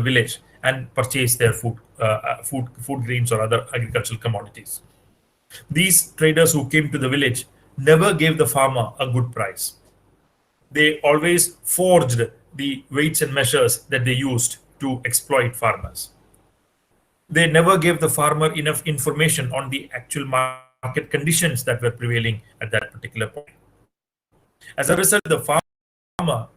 village and purchase their food grains or other agricultural commodities. These traders who came to the village never gave the farmer a good price. They always forged the weights and measures that they used to exploit farmers. They never gave the farmer enough information on the actual market conditions that were prevailing at that particular point. As a result, the farmer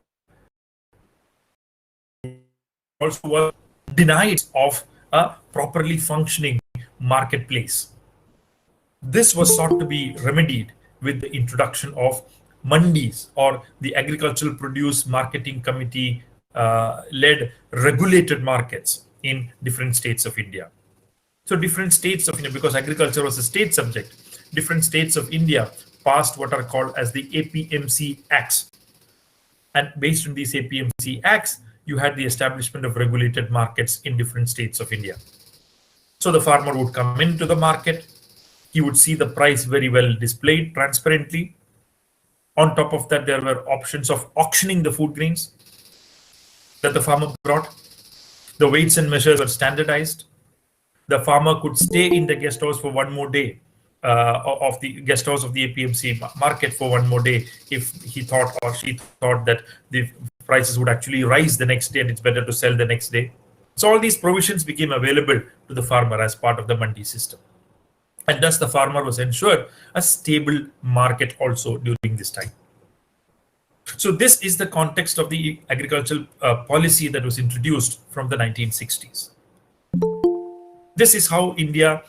also was denied of a properly functioning marketplace. This was sought to be remedied with the introduction of mandis, or the Agricultural Produce Marketing Committee led regulated markets in different states of India. So different states of India, because agriculture was a state subject, different states of India passed what are called as the APMC Acts. And based on these APMC Acts, you had the establishment of regulated markets in different states of India. So the farmer would come into the market, he would see the price very well displayed transparently. On top of that, there were options of auctioning the food grains that the farmer brought. The weights and measures were standardized. The farmer could stay in the guest house for one more day, of the guest house of the APMC market for one more day, if he thought or she thought that the prices would actually rise the next day and it's better to sell the next day. So all these provisions became available to the farmer as part of the mandi system. And thus the farmer was ensured a stable market also during this time. So this is the context of the agricultural policy that was introduced from the 1960s. This is how India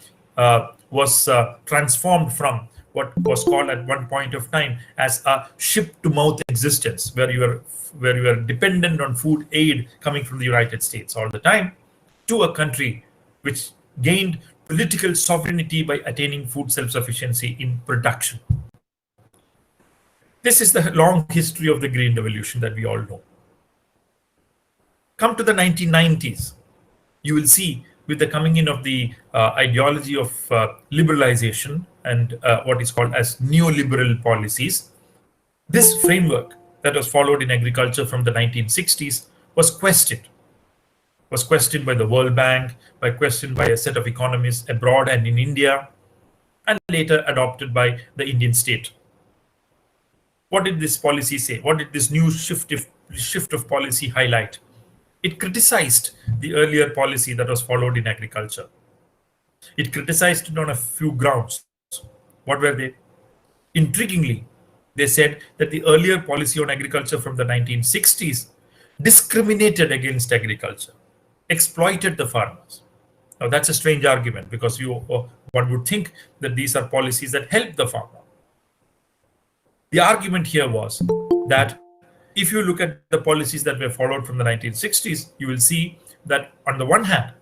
was transformed from what was called at one point of time as a ship-to-mouth existence, where you were dependent on food aid coming from the United States all the time, to a country which gained political sovereignty by attaining food self-sufficiency in production. This is the long history of the Green Revolution that we all know. Come to the 1990s, you will see with the coming in of the ideology of liberalization and what is called as neoliberal policies, this framework that was followed in agriculture from the 1960s was questioned by the World Bank, questioned by a set of economists abroad and in India, and later adopted by the Indian state. What did this policy say? What did this new shift of policy highlight? It criticized the earlier policy that was followed in agriculture. It criticized it on a few grounds. What were they? Intriguingly, they said that the earlier policy on agriculture from the 1960s discriminated against agriculture, exploited the farmers. Now that's a strange argument, because one would think that these are policies that help the farmer. The argument here was that if you look at the policies that were followed from the 1960s, you will see that on the one hand,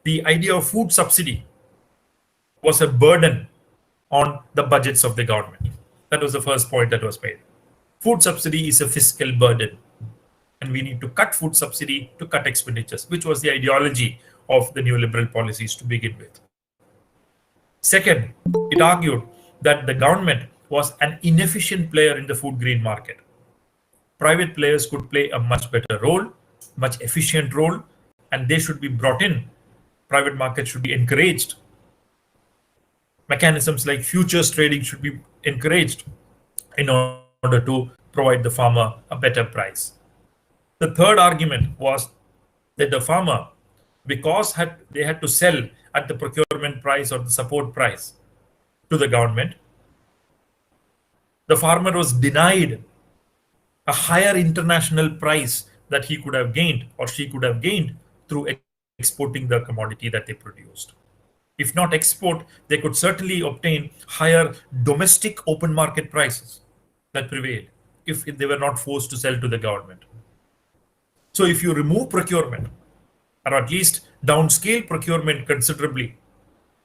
the idea of food subsidy was a burden on the budgets of the government. That was the first point that was made. Food subsidy is a fiscal burden, and we need to cut food subsidy to cut expenditures, which was the ideology of the neoliberal policies to begin with. Second, it argued that the government was an inefficient player in the food grain market. Private players could play a much better role, much efficient role, and they should be brought in. Private markets should be encouraged. Mechanisms like futures trading should be encouraged in order to provide the farmer a better price. The third argument was that the farmer, because they had to sell at the procurement price or the support price to the government, the farmer was denied a higher international price that he could have gained or she could have gained through exporting the commodity that they produced. If not export, they could certainly obtain higher domestic open market prices that prevailed if they were not forced to sell to the government. So if you remove procurement, or at least downscale procurement considerably,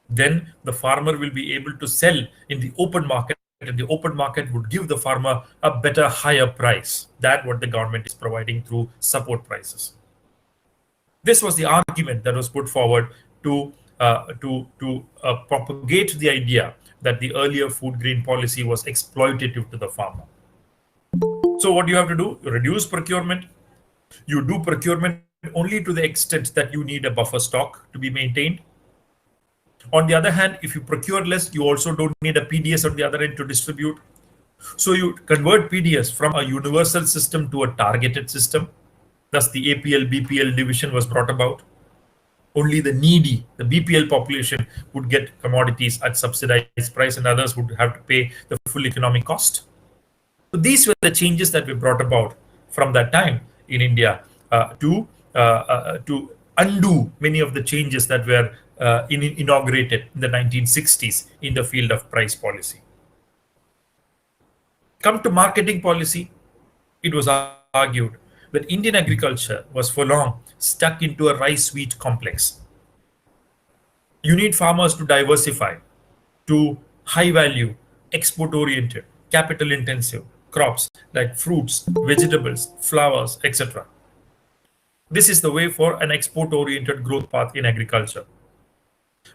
then the farmer will be able to sell in the open market, and the open market would give the farmer a better, higher price than what the government is providing through support prices. This was the argument that was put forward to propagate the idea that the earlier food grain policy was exploitative to the farmer. So what do you have to do? You reduce procurement. You do procurement only to the extent that you need a buffer stock to be maintained. On the other hand, if you procure less, you also don't need a PDS on the other end to distribute. So you convert PDS from a universal system to a targeted system. Thus, the APL BPL division was brought about. Only the needy, the BPL population, would get commodities at subsidized price, and others would have to pay the full economic cost. So these were the changes that were brought about from that time in India to undo many of the changes that were inaugurated in the 1960s in the field of price policy. Come to marketing policy, it was argued that Indian agriculture was for long stuck into a rice-wheat complex. You need farmers to diversify to high-value, export-oriented, capital-intensive crops like fruits, vegetables, flowers, etc. This is the way for an export-oriented growth path in agriculture.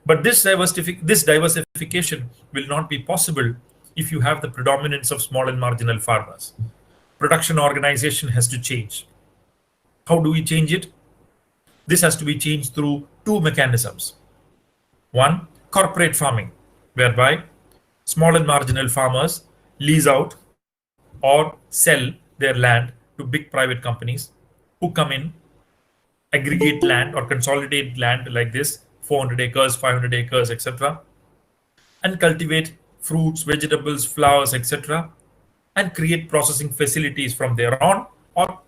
But this diversification will not be possible if you have the predominance of small and marginal farmers. Production organization has to change. How do we change it? This has to be changed through two mechanisms. One, corporate farming, whereby small and marginal farmers lease out or sell their land to big private companies who come in, aggregate land or consolidate land like this, 400 acres, 500 acres, etc., and cultivate fruits, vegetables, flowers, etc., and create processing facilities from there on, or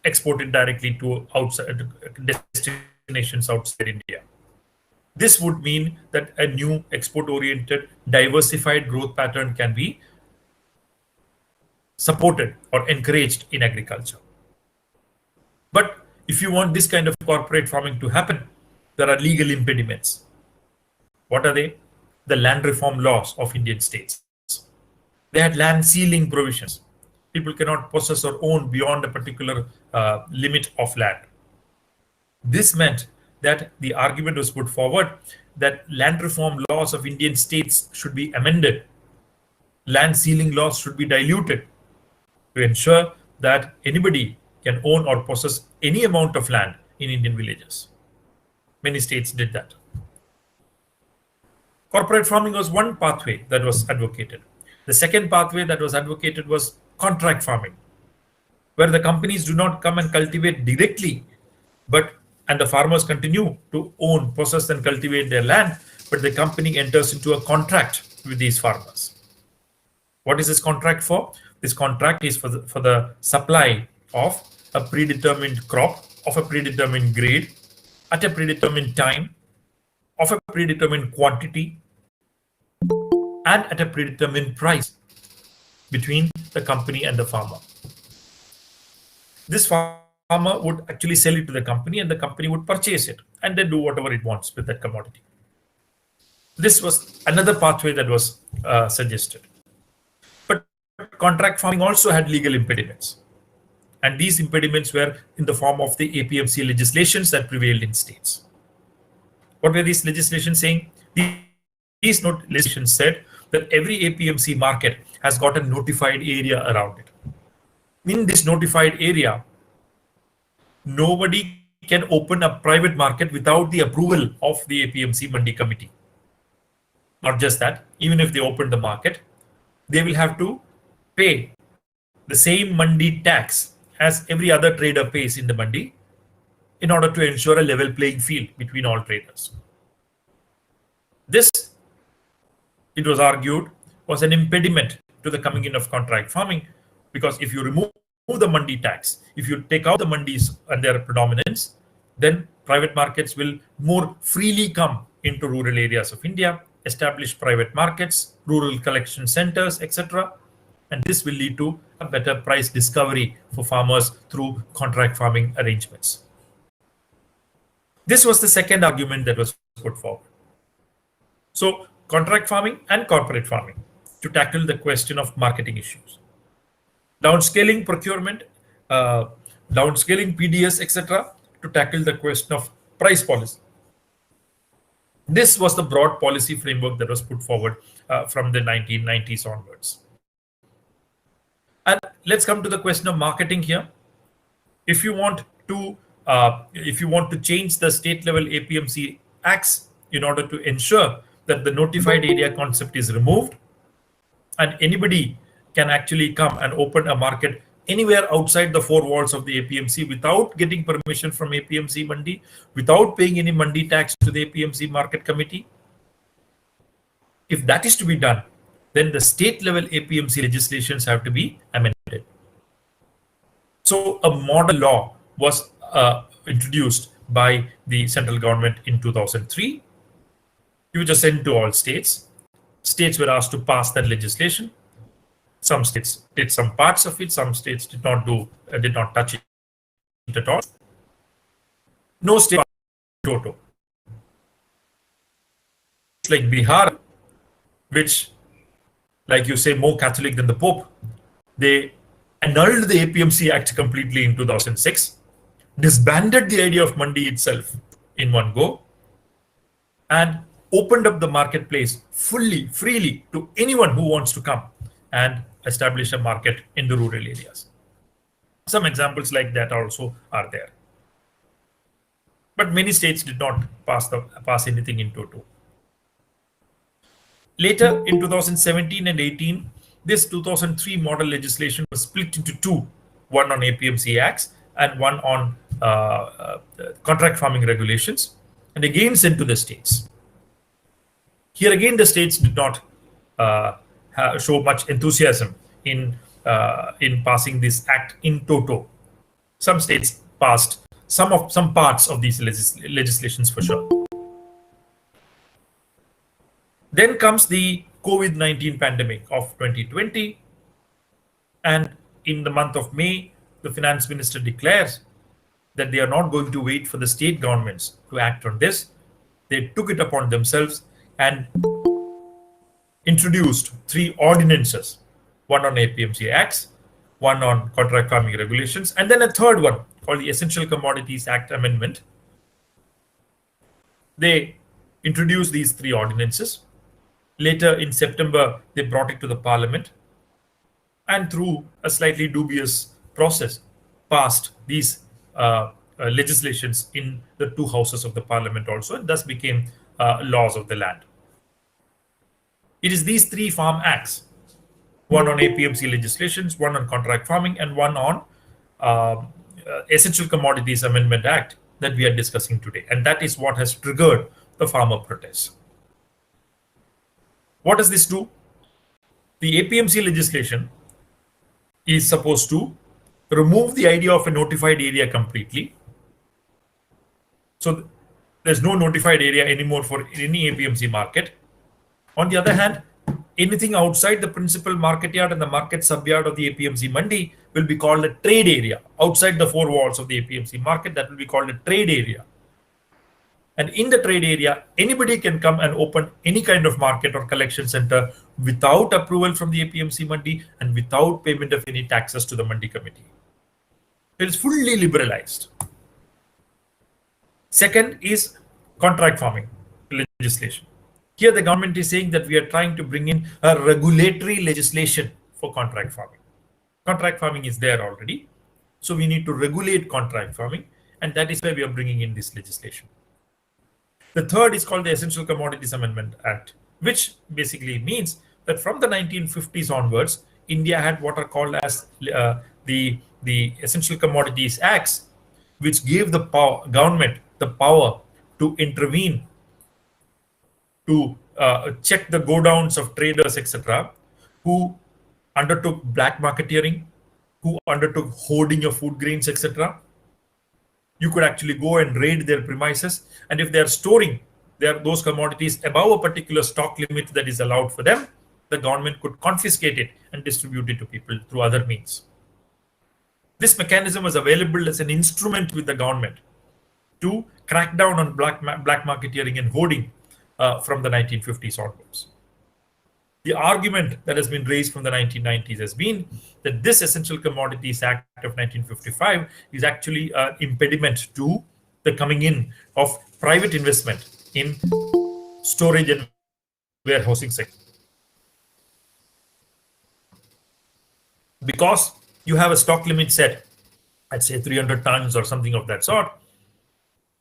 export it directly to outside destinations outside India. This would mean that a new export-oriented, diversified growth pattern can be supported or encouraged in agriculture. But if you want this kind of corporate farming to happen, there are legal impediments. What are they? The land reform laws of Indian states. They had land ceiling provisions. People cannot possess or own beyond a particular limit of land. This meant that the argument was put forward that land reform laws of Indian states should be amended. Land ceiling laws should be diluted to ensure that anybody can own or possess any amount of land in Indian villages. Many states did that. Corporate farming was one pathway that was advocated. The second pathway that was advocated was contract farming, where the companies do not come and cultivate directly, and the farmers continue to own, possess, and cultivate their land, but the company enters into a contract with these farmers. What is this contract for? This contract is for the supply of a predetermined crop of a predetermined grade at a predetermined time of a predetermined quantity and at a predetermined price between the company and the farmer. This farmer would actually sell it to the company, and the company would purchase it and then do whatever it wants with that commodity. This was another pathway that was suggested. But contract farming also had legal impediments. And these impediments were in the form of the APMC legislations that prevailed in states. What were these legislations saying? These legislations said that every APMC market has got a notified area around it. In this notified area, nobody can open a private market without the approval of the APMC Mandi Committee. Not just that, even if they open the market, they will have to pay the same Mandi tax as every other trader pays in the Mandi in order to ensure a level playing field between all traders. This, it was argued, was an impediment to the coming in of contract farming, because if you remove the Mandi tax, if you take out the Mandis and their predominance, then private markets will more freely come into rural areas of India, establish private markets, rural collection centers, etc. And this will lead to a better price discovery for farmers through contract farming arrangements. This was the second argument that was put forward. So, contract farming and corporate farming to tackle the question of marketing issues. Downscaling procurement, downscaling PDS, etc., to tackle the question of price policy. This was the broad policy framework that was put forward from the 1990s onwards. And let's come to the question of marketing here. If you want to if you want to change the state level APMC acts in order to ensure that the notified area concept is removed and anybody can actually come and open a market anywhere outside the four walls of the APMC without getting permission from APMC Mandi, without paying any Mandi tax to the APMC Market Committee. If that is to be done, then the state level APMC legislations have to be amended. So a model law was introduced by the central government in 2003. It was sent to all states. States were asked to pass that legislation. Some states did some parts of it. Some states did not touch it at all. No state Toto. It's like Bihar, which, like you say, more Catholic than the Pope. They annulled the APMC Act completely in 2006, disbanded the idea of Mandi itself in one go, and opened up the marketplace freely to anyone who wants to come and establish a market in the rural areas. Some examples like that also are there. But many states did not pass anything in toto. Later, in 2017 and 18, this 2003 model legislation was split into two, one on APMC Acts and one on contract farming regulations, and again sent to the states. Here again, the states did not show much enthusiasm in passing this act in toto. Some states passed some parts of these legislations for sure. Then comes the COVID-19 pandemic of 2020, and in the month of May, the finance minister declares that they are not going to wait for the state governments to act on this. They took it upon themselves and introduced 3 ordinances, one on APMC Acts, one on contract farming regulations, and then a third one called the Essential Commodities Act Amendment. They introduced these 3 ordinances. Later in September, they brought it to the parliament and through a slightly dubious process passed these legislations in the 2 houses of the parliament also, and thus became laws of the land. It is these 3 farm acts, one on APMC legislations, one on contract farming, and one on Essential Commodities Amendment Act that we are discussing today. And that is what has triggered the farmer protests. What does this do? The APMC legislation is supposed to remove the idea of a notified area completely. So there's no notified area anymore for any APMC market. On the other hand, anything outside the principal market yard and the market subyard of the APMC Mandi will be called a trade area. Outside the 4 walls of the APMC market, that will be called a trade area. And in the trade area, anybody can come and open any kind of market or collection center without approval from the APMC Mandi and without payment of any taxes to the Mandi committee. It is fully liberalized. Second is contract farming legislation. Here the government is saying that we are trying to bring in a regulatory legislation for contract farming. Contract farming is there already. So we need to regulate contract farming, and that is why we are bringing in this legislation. The third is called the Essential Commodities Amendment Act, which basically means that from the 1950s onwards, India had what are called as the Essential Commodities Acts, which gave the government the power to intervene, to check the go-downs of traders, etc., who undertook black marketeering, who undertook hoarding of food grains, etc. You could actually go and raid their premises, and if they are storing those commodities above a particular stock limit that is allowed for them, the government could confiscate it and distribute it to people through other means. This mechanism was available as an instrument with the government to crack down on black marketeering and hoarding from the 1950s onwards. The argument that has been raised from the 1990s has been that this Essential Commodities Act of 1955 is actually an impediment to the coming in of private investment in storage and warehousing sector. Because you have a stock limit set I'd say 300 tons or something of that sort,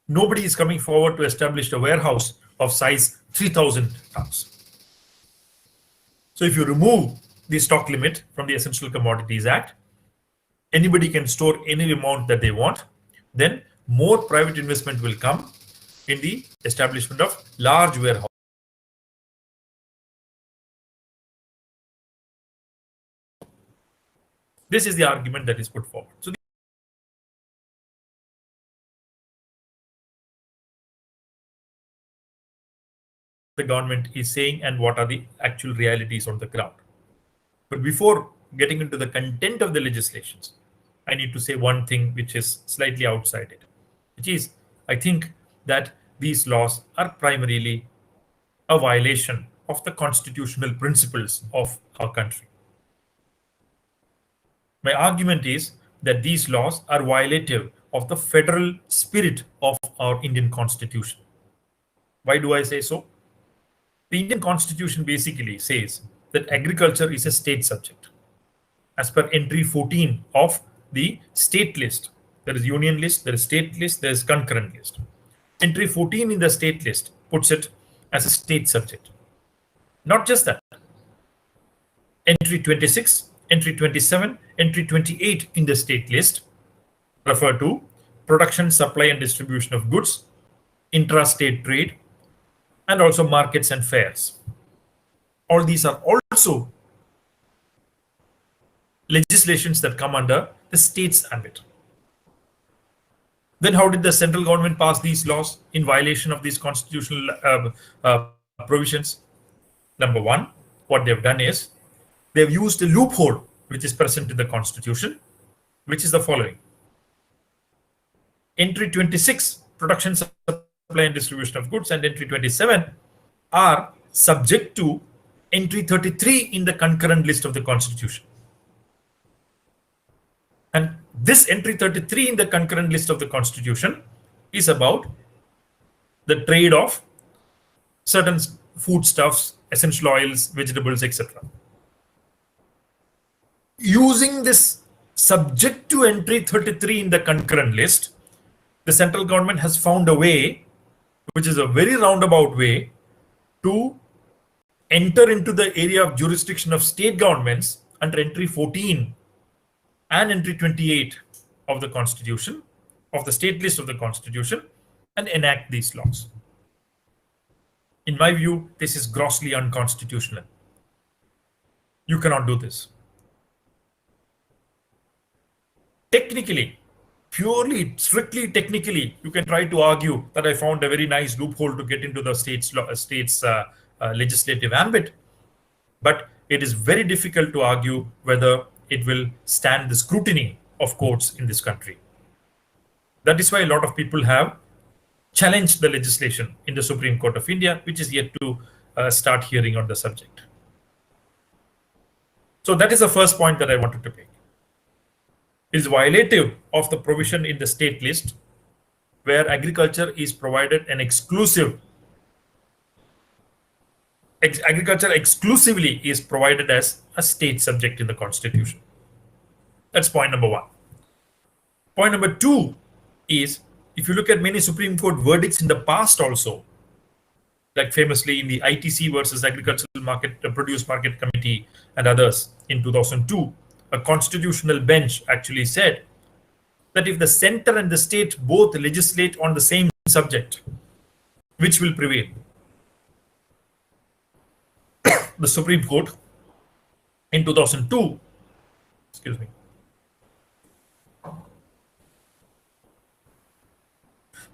nobody is coming forward to establish a warehouse of size 3,000 tons. So if you remove the stock limit from the Essential Commodities Act, anybody can store any amount that they want, then more private investment will come in the establishment of large warehouses. This is the argument that is put forward. So the government is saying and what are the actual realities on the ground. But before getting into the content of the legislations, I need to say one thing which is slightly outside it, which is I think that these laws are primarily a violation of the constitutional principles of our country. My argument is that these laws are violative of the federal spirit of our Indian Constitution. Why do I say so? The Indian Constitution basically says that agriculture is a state subject. As per entry 14 of the state list, there is union list, there is state list, there is concurrent list. Entry 14 in the state list puts it as a state subject. Not just that. Entry 26, entry 27, entry 28 in the state list refer to production, supply, and distribution of goods, intrastate trade, and also markets and fairs. All these are also legislations that come under the state's ambit. Then how did the central government pass these laws in violation of these constitutional provisions? Number one, what they've done is they've used a loophole which is present in the constitution, which is the following. Entry 26, production, supply, and distribution of goods, and entry 27 are subject to entry 33 in the concurrent list of the constitution. And this entry 33 in the concurrent list of the constitution is about the trade of certain foodstuffs, essential oils, vegetables, etc. Using this subject to entry 33 in the concurrent list, the central government has found a way, which is a very roundabout way, to enter into the area of jurisdiction of state governments under entry 14 and entry 28 of the constitution, of the state list of the constitution, and enact these laws. In my view, this is grossly unconstitutional. You cannot do this. Technically, purely, strictly technically, you can try to argue that I found a very nice loophole to get into the state's legislative ambit, but it is very difficult to argue whether it will stand the scrutiny of courts in this country. That is why a lot of people have challenged the legislation in the Supreme Court of India, which is yet to start hearing on the subject. So that is the first point that I wanted to make. It is violative of the provision in the state list where agriculture is provided an exclusive. Agriculture exclusively is provided as a state subject in the constitution. That's point number one. Point number two is, if you look at many Supreme Court verdicts in the past also, like famously in the ITC versus Agricultural Produce Market Committee and others in 2002, a constitutional bench actually said that if the center and the state both legislate on the same subject, which will prevail? The Supreme Court in 2002,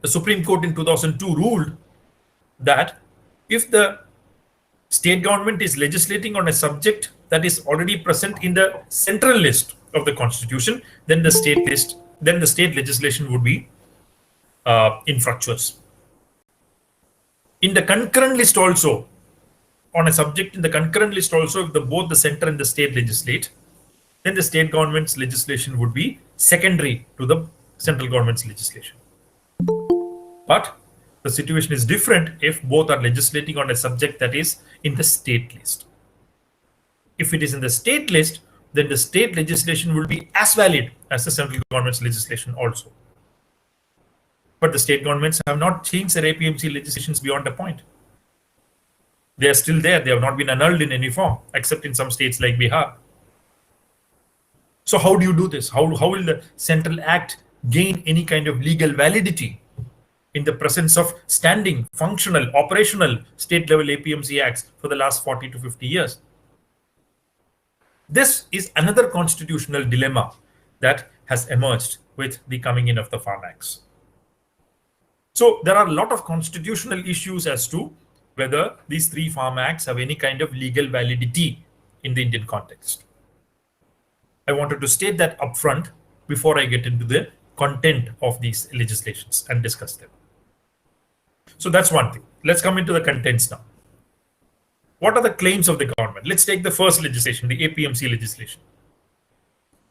the Supreme Court in 2002 ruled that if the state government is legislating on a subject that is already present in the central list of the constitution, then the state legislation would be infructuous. In the concurrent list also, on a subject in the concurrent list also, if both the center and the state legislate, then the state government's legislation would be secondary to the central government's legislation. But the situation is different if both are legislating on a subject that is in the state list. If it is in the state list, then the state legislation will be as valid as the central government's legislation also. But the state governments have not changed their APMC legislations beyond a point. They are still there. They have not been annulled in any form, except in some states like Bihar. So how do you do this? How will the Central Act gain any kind of legal validity in the presence of standing, functional, operational state-level APMC acts for the last 40 to 50 years? This is another constitutional dilemma that has emerged with the coming in of the Farm Acts. So there are a lot of constitutional issues as to whether these three Farm Acts have any kind of legal validity in the Indian context. I wanted to state that upfront before I get into the content of these legislations and discuss them. So that's one thing. Let's come into the contents now. What are the claims of the government? Let's take the first legislation, the APMC legislation.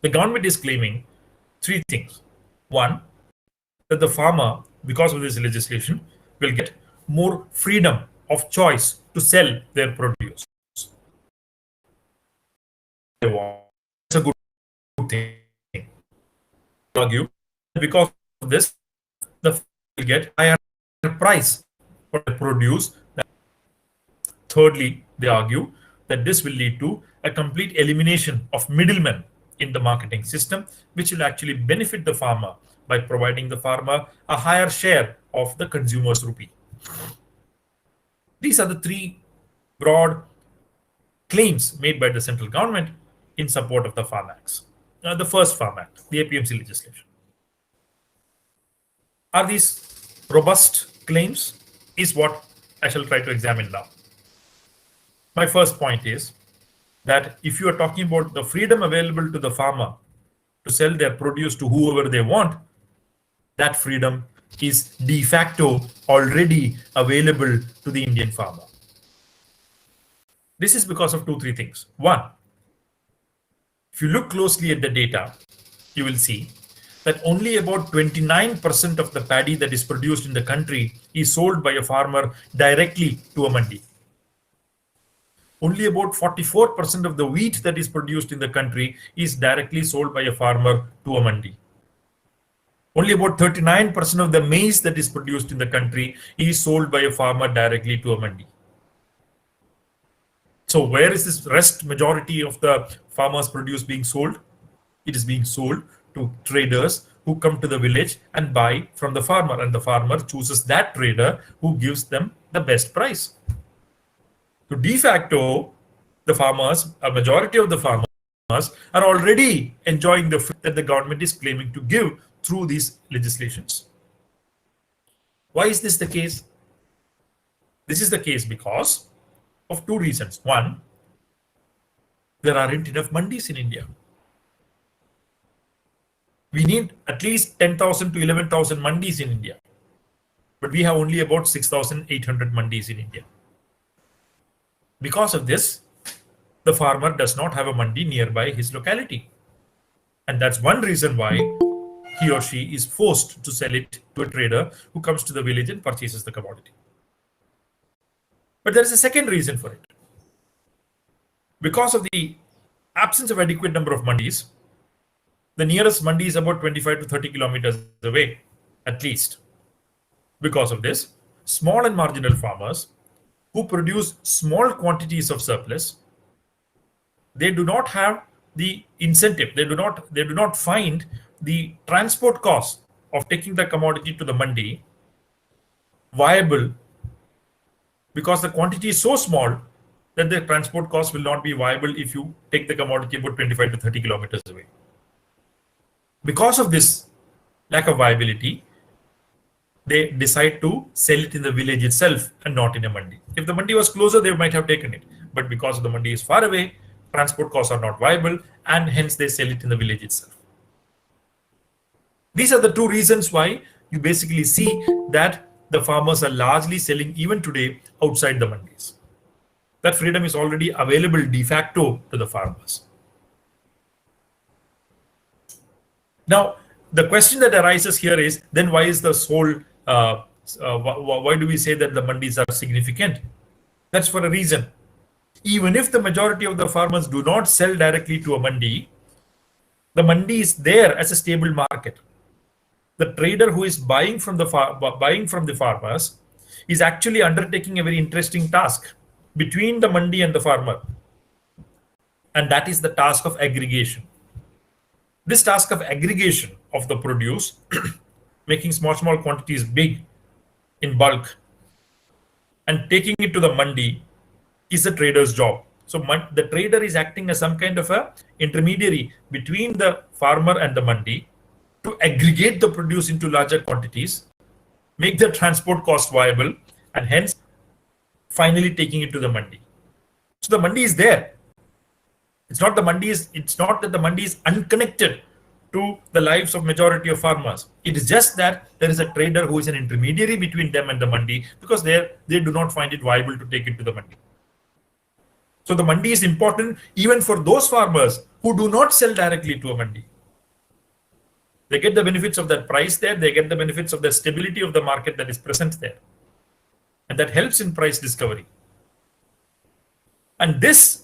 The government is claiming three things. One, that the farmer, because of this legislation, will get more freedom of choice to sell their produce. It's a good thing. Argue because of this, the farmer will get higher price for the produce. Thirdly, they argue that this will lead to a complete elimination of middlemen in the marketing system, which will actually benefit the farmer by providing the farmer a higher share of the consumer's rupee. These are the three broad claims made by the central government in support of the Farm Acts. The first Farm Act, the APMC legislation. Are these robust claims? Is what I shall try to examine now. My first point is that if you are talking about the freedom available to the farmer to sell their produce to whoever they want, that freedom is de facto already available to the Indian farmer. This is because of three things. One, if you look closely at the data, you will see that only about 29% of the paddy that is produced in the country is sold by a farmer directly to a mandi. Only about 44% of the wheat that is produced in the country is directly sold by a farmer to a mandi. Only about 39% of the maize that is produced in the country is sold by a farmer directly to a mandi. So where is this rest majority of the farmers' produce being sold? It is being sold to traders who come to the village and buy from the farmer, and the farmer chooses that trader who gives them the best price. So de facto, the farmers, a majority of the farmers are already enjoying the fruit that the government is claiming to give through these legislations. Why is this the case? This is the case because of two reasons. One, there aren't enough mandis in India. We need at least 10,000 to 11,000 mandis in India, but we have only about 6,800 mandis in India. Because of this, the farmer does not have a mandi nearby his locality. And that's one reason why he or she is forced to sell it to a trader who comes to the village and purchases the commodity. But there is a second reason for it. Because of the absence of adequate number of mandis, the nearest mandi is about 25 to 30 kilometers away, at least. Because of this, small and marginal farmers who produce small quantities of surplus, they do not have the incentive. They do not find the transport cost of taking the commodity to the mandi viable, because the quantity is so small that the transport cost will not be viable if you take the commodity about 25 to 30 kilometers away. Because of this lack of viability, they decide to sell it in the village itself and not in a mandi. If the mandi was closer, they might have taken it. But because the mandi is far away, transport costs are not viable, and hence they sell it in the village itself. These are the two reasons why you basically see that the farmers are largely selling even today outside the mandis. That freedom is already available de facto to the farmers. Now, the question that arises here is, then why is this whole, why do we say that the mandis are significant? That's for a reason. Even if the majority of the farmers do not sell directly to a mandi, the mandi is there as a stable market. The trader who is buying from the farmers is actually undertaking a very interesting task between the mandi and the farmer, and that is the task of aggregation. This task of aggregation of the produce, making small quantities big in bulk and taking it to the mandi, is the trader's job. So the trader is acting as some kind of a intermediary between the farmer and the mandi to aggregate the produce into larger quantities, make the transport cost viable, and hence finally taking it to the mandi. So the mandi is there. It's not that the mandi is unconnected to the lives of majority of farmers. It is just that there is a trader who is an intermediary between them and the mandi, because they do not find it viable to take it to the mandi. So the mandi is important even for those farmers who do not sell directly to a mandi. They get the benefits of that price there. They get the benefits of the stability of the market that is present there. And that helps in price discovery. And this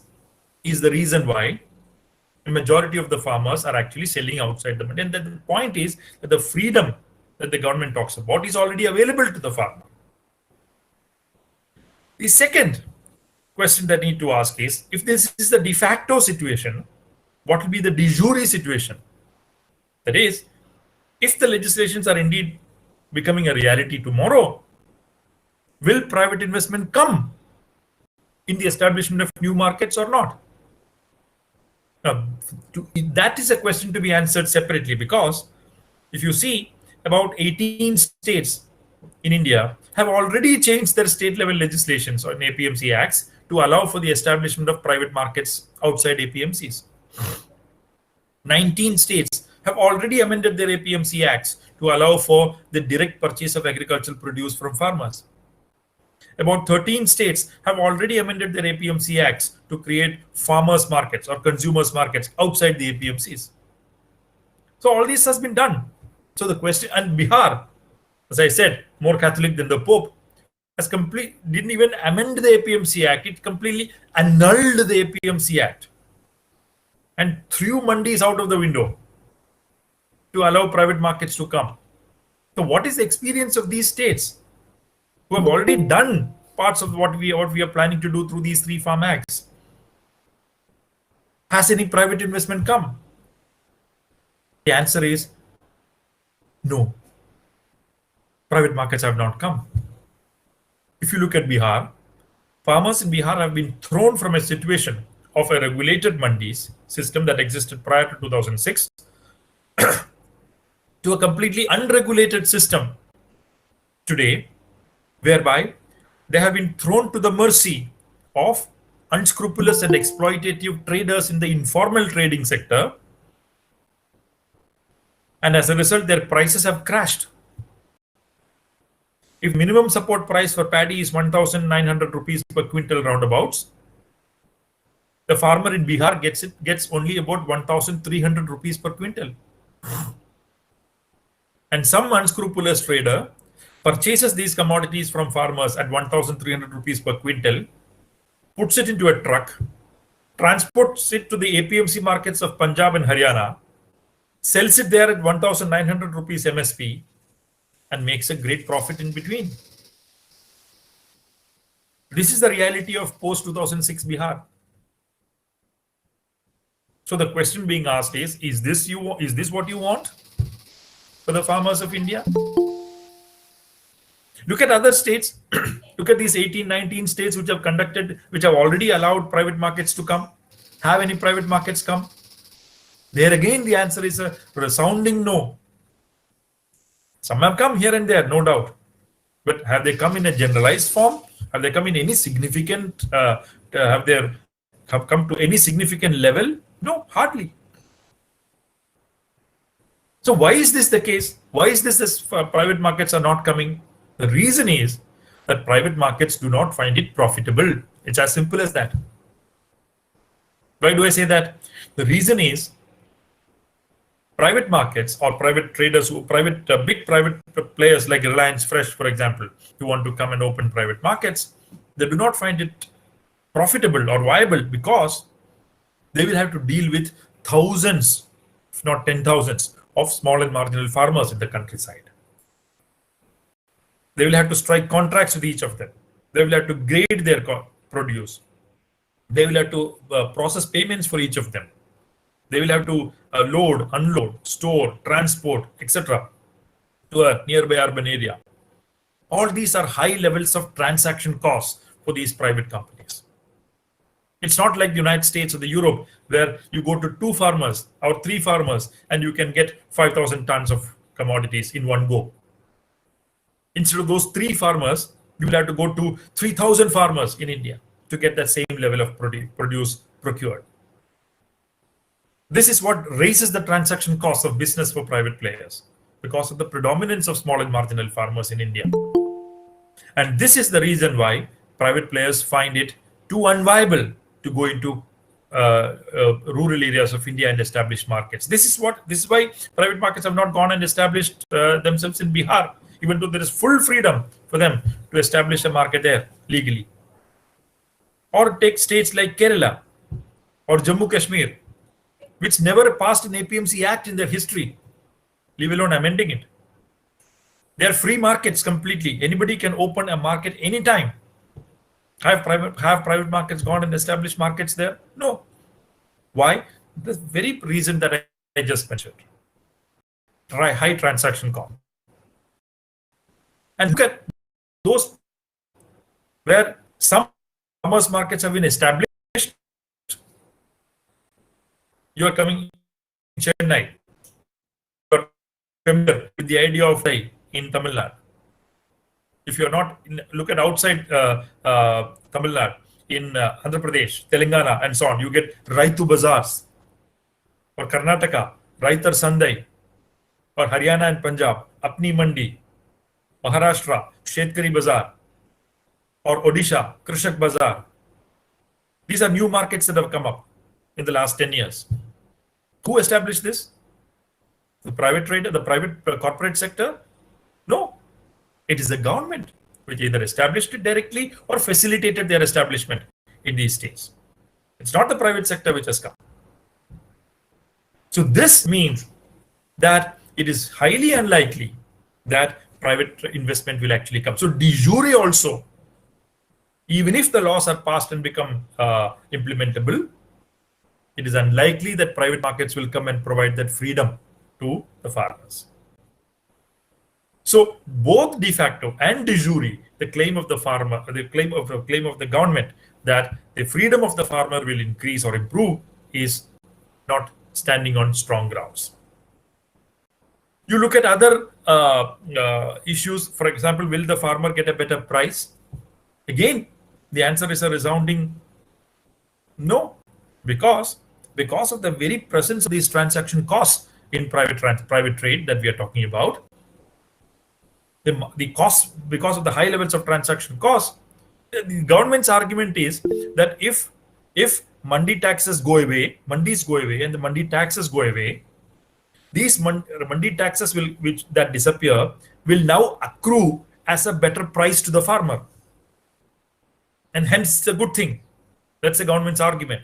is the reason why the majority of the farmers are actually selling outside the mandi. And the point is that the freedom that the government talks about is already available to the farmer. The second question that I need to ask is, if this is the de facto situation, what will be the de jure situation? That is, if the legislations are indeed becoming a reality tomorrow, will private investment come in the establishment of new markets or not? Now, that is a question to be answered separately, because if you see, about 18 states in India have already changed their state level legislations on APMC Acts to allow for the establishment of private markets outside APMCs. 19 states have already amended their APMC Acts to allow for the direct purchase of agricultural produce from farmers. About 13 states have already amended their APMC Acts to create farmers' markets or consumers' markets outside the APMCs. So all this has been done. So the question, and Bihar, as I said, more Catholic than the Pope, didn't even amend the APMC Act. It completely annulled the APMC Act and threw mandis out of the window to allow private markets to come. So what is the experience of these states who have already done parts of what we are planning to do through these three farm acts? Has any private investment come? The answer is no. Private markets have not come. If you look at Bihar, farmers in Bihar have been thrown from a situation of a regulated mandis system that existed prior to 2006 to a completely unregulated system today, whereby they have been thrown to the mercy of unscrupulous and exploitative traders in the informal trading sector. And as a result, their prices have crashed. If minimum support price for paddy is 1,900 rupees per quintal roundabouts, the farmer in Bihar gets only about 1,300 rupees per quintal. And some unscrupulous trader purchases these commodities from farmers at 1,300 rupees per quintal, puts it into a truck, transports it to the APMC markets of Punjab and Haryana, sells it there at 1,900 rupees MSP, and makes a great profit in between. This is the reality of post-2006 Bihar. So the question being asked is this what you want for the farmers of India? Look at other states. Look at these 18, 19 states which have already allowed private markets to come. Have any private markets come? There again, the answer is a resounding no. Some have come here and there, no doubt. But have they come in a generalized form? Have they come in any significant, have come to any significant level? No, hardly. So why is this the case? Why is this private markets are not coming? The reason is that private markets do not find it profitable. It's as simple as that. Why do I say that? The reason is private markets or private traders, big private players like Reliance Fresh, for example, who want to come and open private markets, they do not find it profitable or viable because they will have to deal with thousands, if not 10,000s, of small and marginal farmers in the countryside. They will have to strike contracts with each of them. They will have to grade their produce. They will have to process payments for each of them. They will have to load, unload, store, transport, etc. to a nearby urban area. All these are high levels of transaction costs for these private companies. It's not like the United States or the Europe where you go to 2 farmers or 3 farmers and you can get 5,000 tons of commodities in one go. Instead of those 3 farmers, you will have to go to 3,000 farmers in India to get that same level of produce procured. This is what raises the transaction costs of business for private players because of the predominance of small and marginal farmers in India. And this is the reason why private players find it too unviable to go into rural areas of India and establish markets. This is why private markets have not gone and established themselves in Bihar, even though there is full freedom for them to establish a market there legally. Or take states like Kerala or Jammu Kashmir, which never passed an Apmc Act in their history, leave alone amending it. They are free markets completely. Anybody can open a market anytime. Have private markets gone and established markets there? No. Why? The very reason that I just mentioned. High transaction cost. And look at those where some farmers markets have been established. You are coming in Chennai. You are familiar with the idea of in Tamil Nadu. If you are not, look at outside Tamil Nadu, in Andhra Pradesh, Telangana, and so on, you get Raitu Bazaars. Or Karnataka, Raitar Sandai. Or Haryana and Punjab, Apni Mandi. Maharashtra, Shetkari Bazaar. Or Odisha, Krishak Bazaar. These are new markets that have come up in the last 10 years. Who established this? The private trader, the private corporate sector? No. It is the government which either established it directly or facilitated their establishment in these states. It's not the private sector which has come. So this means that it is highly unlikely that private investment will actually come. So de jure also, even if the laws are passed and become implementable, it is unlikely that private markets will come and provide that freedom to the farmers. So both de facto and de jure, the claim of the farmer, the claim of the government that the freedom of the farmer will increase or improve is not standing on strong grounds. You look at other issues, for example, will the farmer get a better price? Again, the answer is a resounding no, because of the very presence of these transaction costs in private trade that we are talking about. The cost, because of the high levels of transaction costs, the government's argument is that if mandi taxes go away, mandis go away, and the mandi taxes go away, these mandi taxes that disappear will now accrue as a better price to the farmer, and hence it's a good thing. That's the government's argument.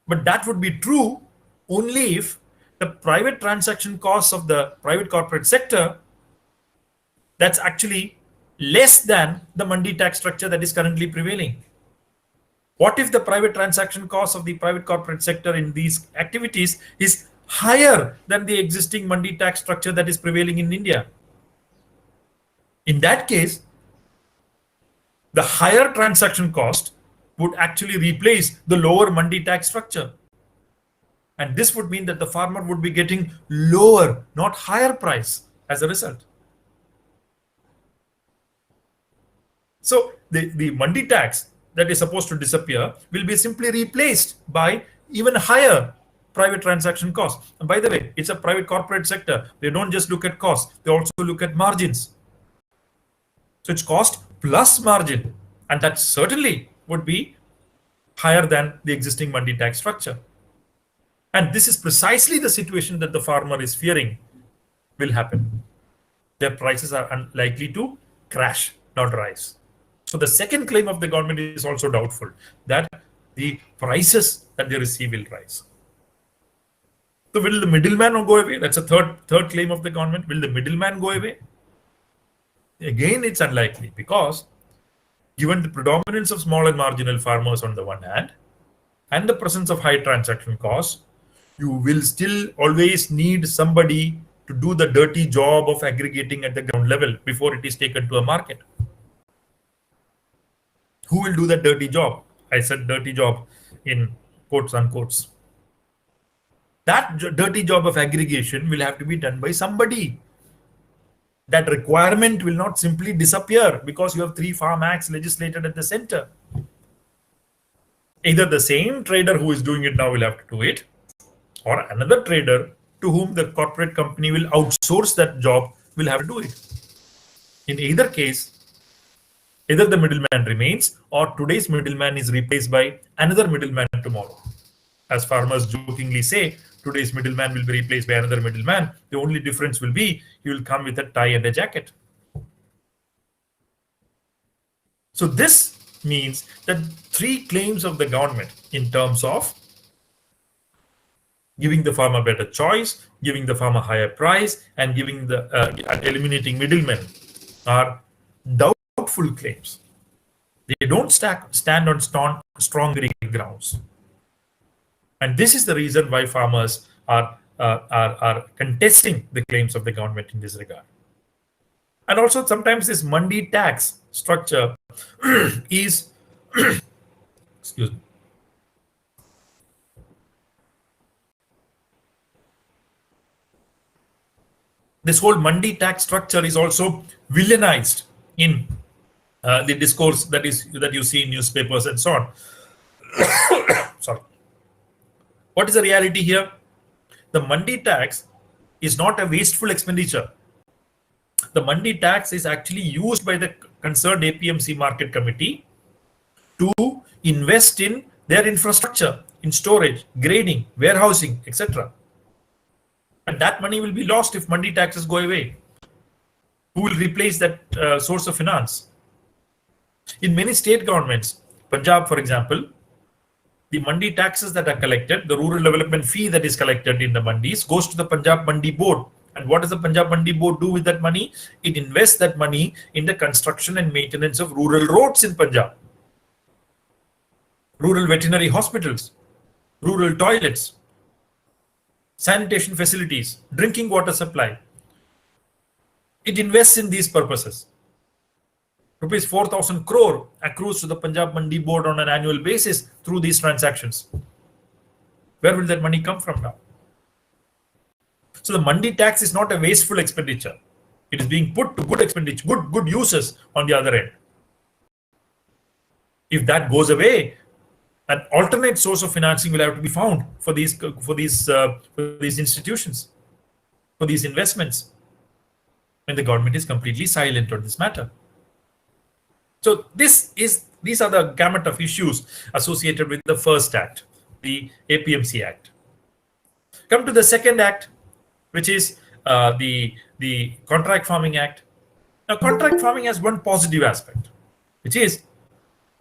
But that would be true only if the private transaction costs of the private corporate sector that's actually less than the mandi tax structure that is currently prevailing. What if the private transaction costs of the private corporate sector in these activities is higher than the existing mandi tax structure that is prevailing in India? In that case, the higher transaction cost would actually replace the lower mandi tax structure. And this would mean that the farmer would be getting lower, not higher price as a result. So the mandi tax that is supposed to disappear will be simply replaced by even higher private transaction costs. And by the way, it's a private corporate sector. They don't just look at cost, they also look at margins. So it's cost plus margin, and that certainly would be higher than the existing mandi tax structure. And this is precisely the situation that the farmer is fearing will happen. Their prices are unlikely to crash, not rise. So the second claim of the government is also doubtful, that the prices that they receive will rise. So will the middleman go away? That's a third claim of the government. Will the middleman go away? Again, it's unlikely, because given the predominance of small and marginal farmers on the one hand, and the presence of high transaction costs, you will still always need somebody to do the dirty job of aggregating at the ground level before it is taken to a market. Who will do that dirty job? I said dirty job in quotes unquotes. That dirty job of aggregation will have to be done by somebody. That requirement will not simply disappear because you have 3 Farm Acts legislated at the center. Either the same trader who is doing it now will have to do it, or another trader to whom the corporate company will outsource that job will have to do it. In either case, either the middleman remains, or today's middleman is replaced by another middleman tomorrow. As farmers jokingly say, today's middleman will be replaced by another middleman. The only difference will be he will come with a tie and a jacket. So this means that 3 claims of the government in terms of giving the farmer better choice, giving the farmer higher price, and giving the eliminating middlemen are doubtful claims. They don't stand on strong grounds. And this is the reason why farmers are contesting the claims of the government in this regard. And also sometimes this mandi tax structure is, excuse me, this whole mandi tax structure is also villainized in the discourse that you see in newspapers and so on. Sorry. What is the reality here? The mandi tax is not a wasteful expenditure. The mandi tax is actually used by the concerned APMC market committee to invest in their infrastructure, in storage, grading, warehousing, etc. And that money will be lost if mandi taxes go away. Who will replace that source of finance? In many state governments, Punjab, for example, the mandi taxes that are collected, the rural development fee that is collected in the mandis goes to the Punjab Mandi Board. And what does the Punjab Mandi Board do with that money? It invests that money in the construction and maintenance of rural roads in Punjab, rural veterinary hospitals, rural toilets, sanitation facilities, drinking water supply. It invests in these purposes. Rupees 4,000 crore accrues to the Punjab Mandi Board on an annual basis through these transactions. Where will that money come from now? So the mandi tax is not a wasteful expenditure. It is being put to good expenditure, good uses on the other end. If that goes away, an alternate source of financing will have to be found for these institutions, for these investments, when the government is completely silent on this matter. So these are the gamut of issues associated with the first act, the APMC Act. Come to the second act, which is the Contract Farming Act. Now, contract farming has one positive aspect, which is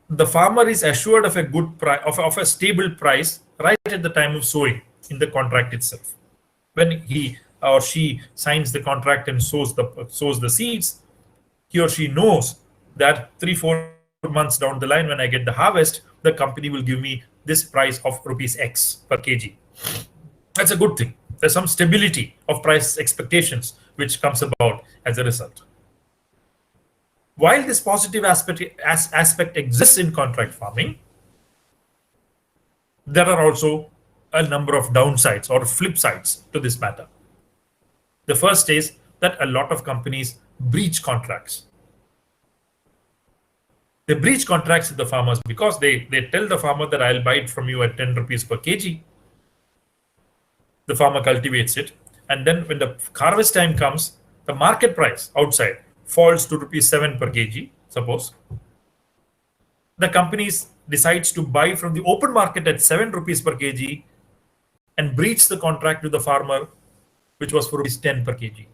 the farmer is assured of a good price, of a stable price right at the time of sowing in the contract itself. When he or she signs the contract and sows the seeds, he or she knows that 3-4 months down the line, when I get the harvest, the company will give me this price of rupees X per kg. That's a good thing. There's some stability of price expectations which comes about as a result. While this positive aspect exists in contract farming, there are also a number of downsides or flip sides to this matter. The first is that a lot of companies breach contracts. They breach contracts with the farmers because they tell the farmer that I'll buy it from you at 10 rupees per kg. The farmer cultivates it, and then when the harvest time comes, the market price outside falls to rupees 7 per kg, suppose. The companies decides to buy from the open market at 7 rupees per kg and breach the contract with the farmer, which was for rupees 10 per kg.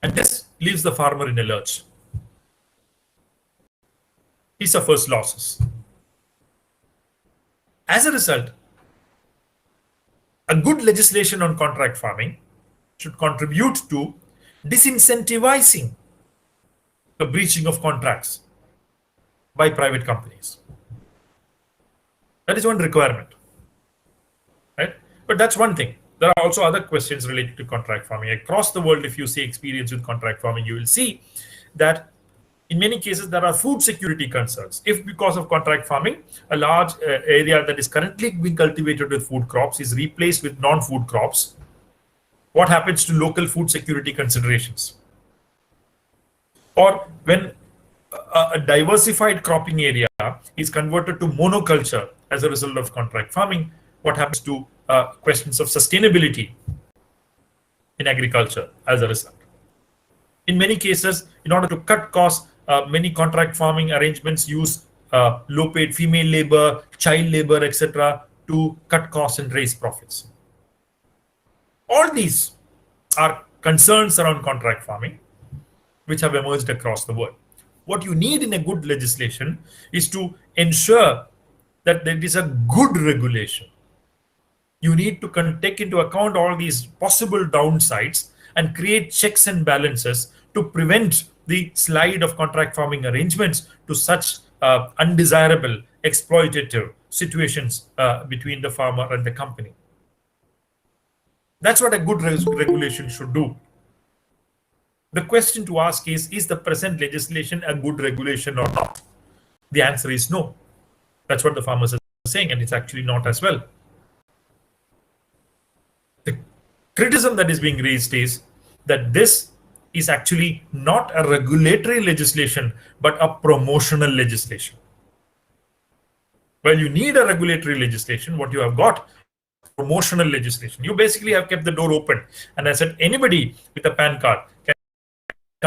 And this leaves the farmer in a lurch. he suffers losses. As a result, a good legislation on contract farming should contribute to disincentivizing the breaching of contracts by private companies. That is one requirement, right? But that's one thing. There are also other questions related to contract farming. Across the world, if you see experience with contract farming, you will see that in many cases there are food security concerns. If because of contract farming, a large area that is currently being cultivated with food crops is replaced with non-food crops, what happens to local food security considerations? Or when a diversified cropping area is converted to monoculture as a result of contract farming, what happens to questions of sustainability in agriculture as a result? In many cases, in order to cut costs, many contract farming arrangements use low-paid female labor, child labor, etc., to cut costs and raise profits. All these are concerns around contract farming which have emerged across the world. What you need in a good legislation is to ensure that there is a good regulation. You need to take into account all these possible downsides and create checks and balances to prevent the slide of contract farming arrangements to such undesirable, exploitative situations between the farmer and the company. That's what a good regulation should do. The question to ask is the present legislation a good regulation or not? The answer is no. That's what the farmers are saying, and it's actually not as well. The criticism that is being raised is that this is actually not a regulatory legislation, but a promotional legislation. Well, you need a regulatory legislation. What you have got is promotional legislation. You basically have kept the door open. And I said, anybody with a PAN card can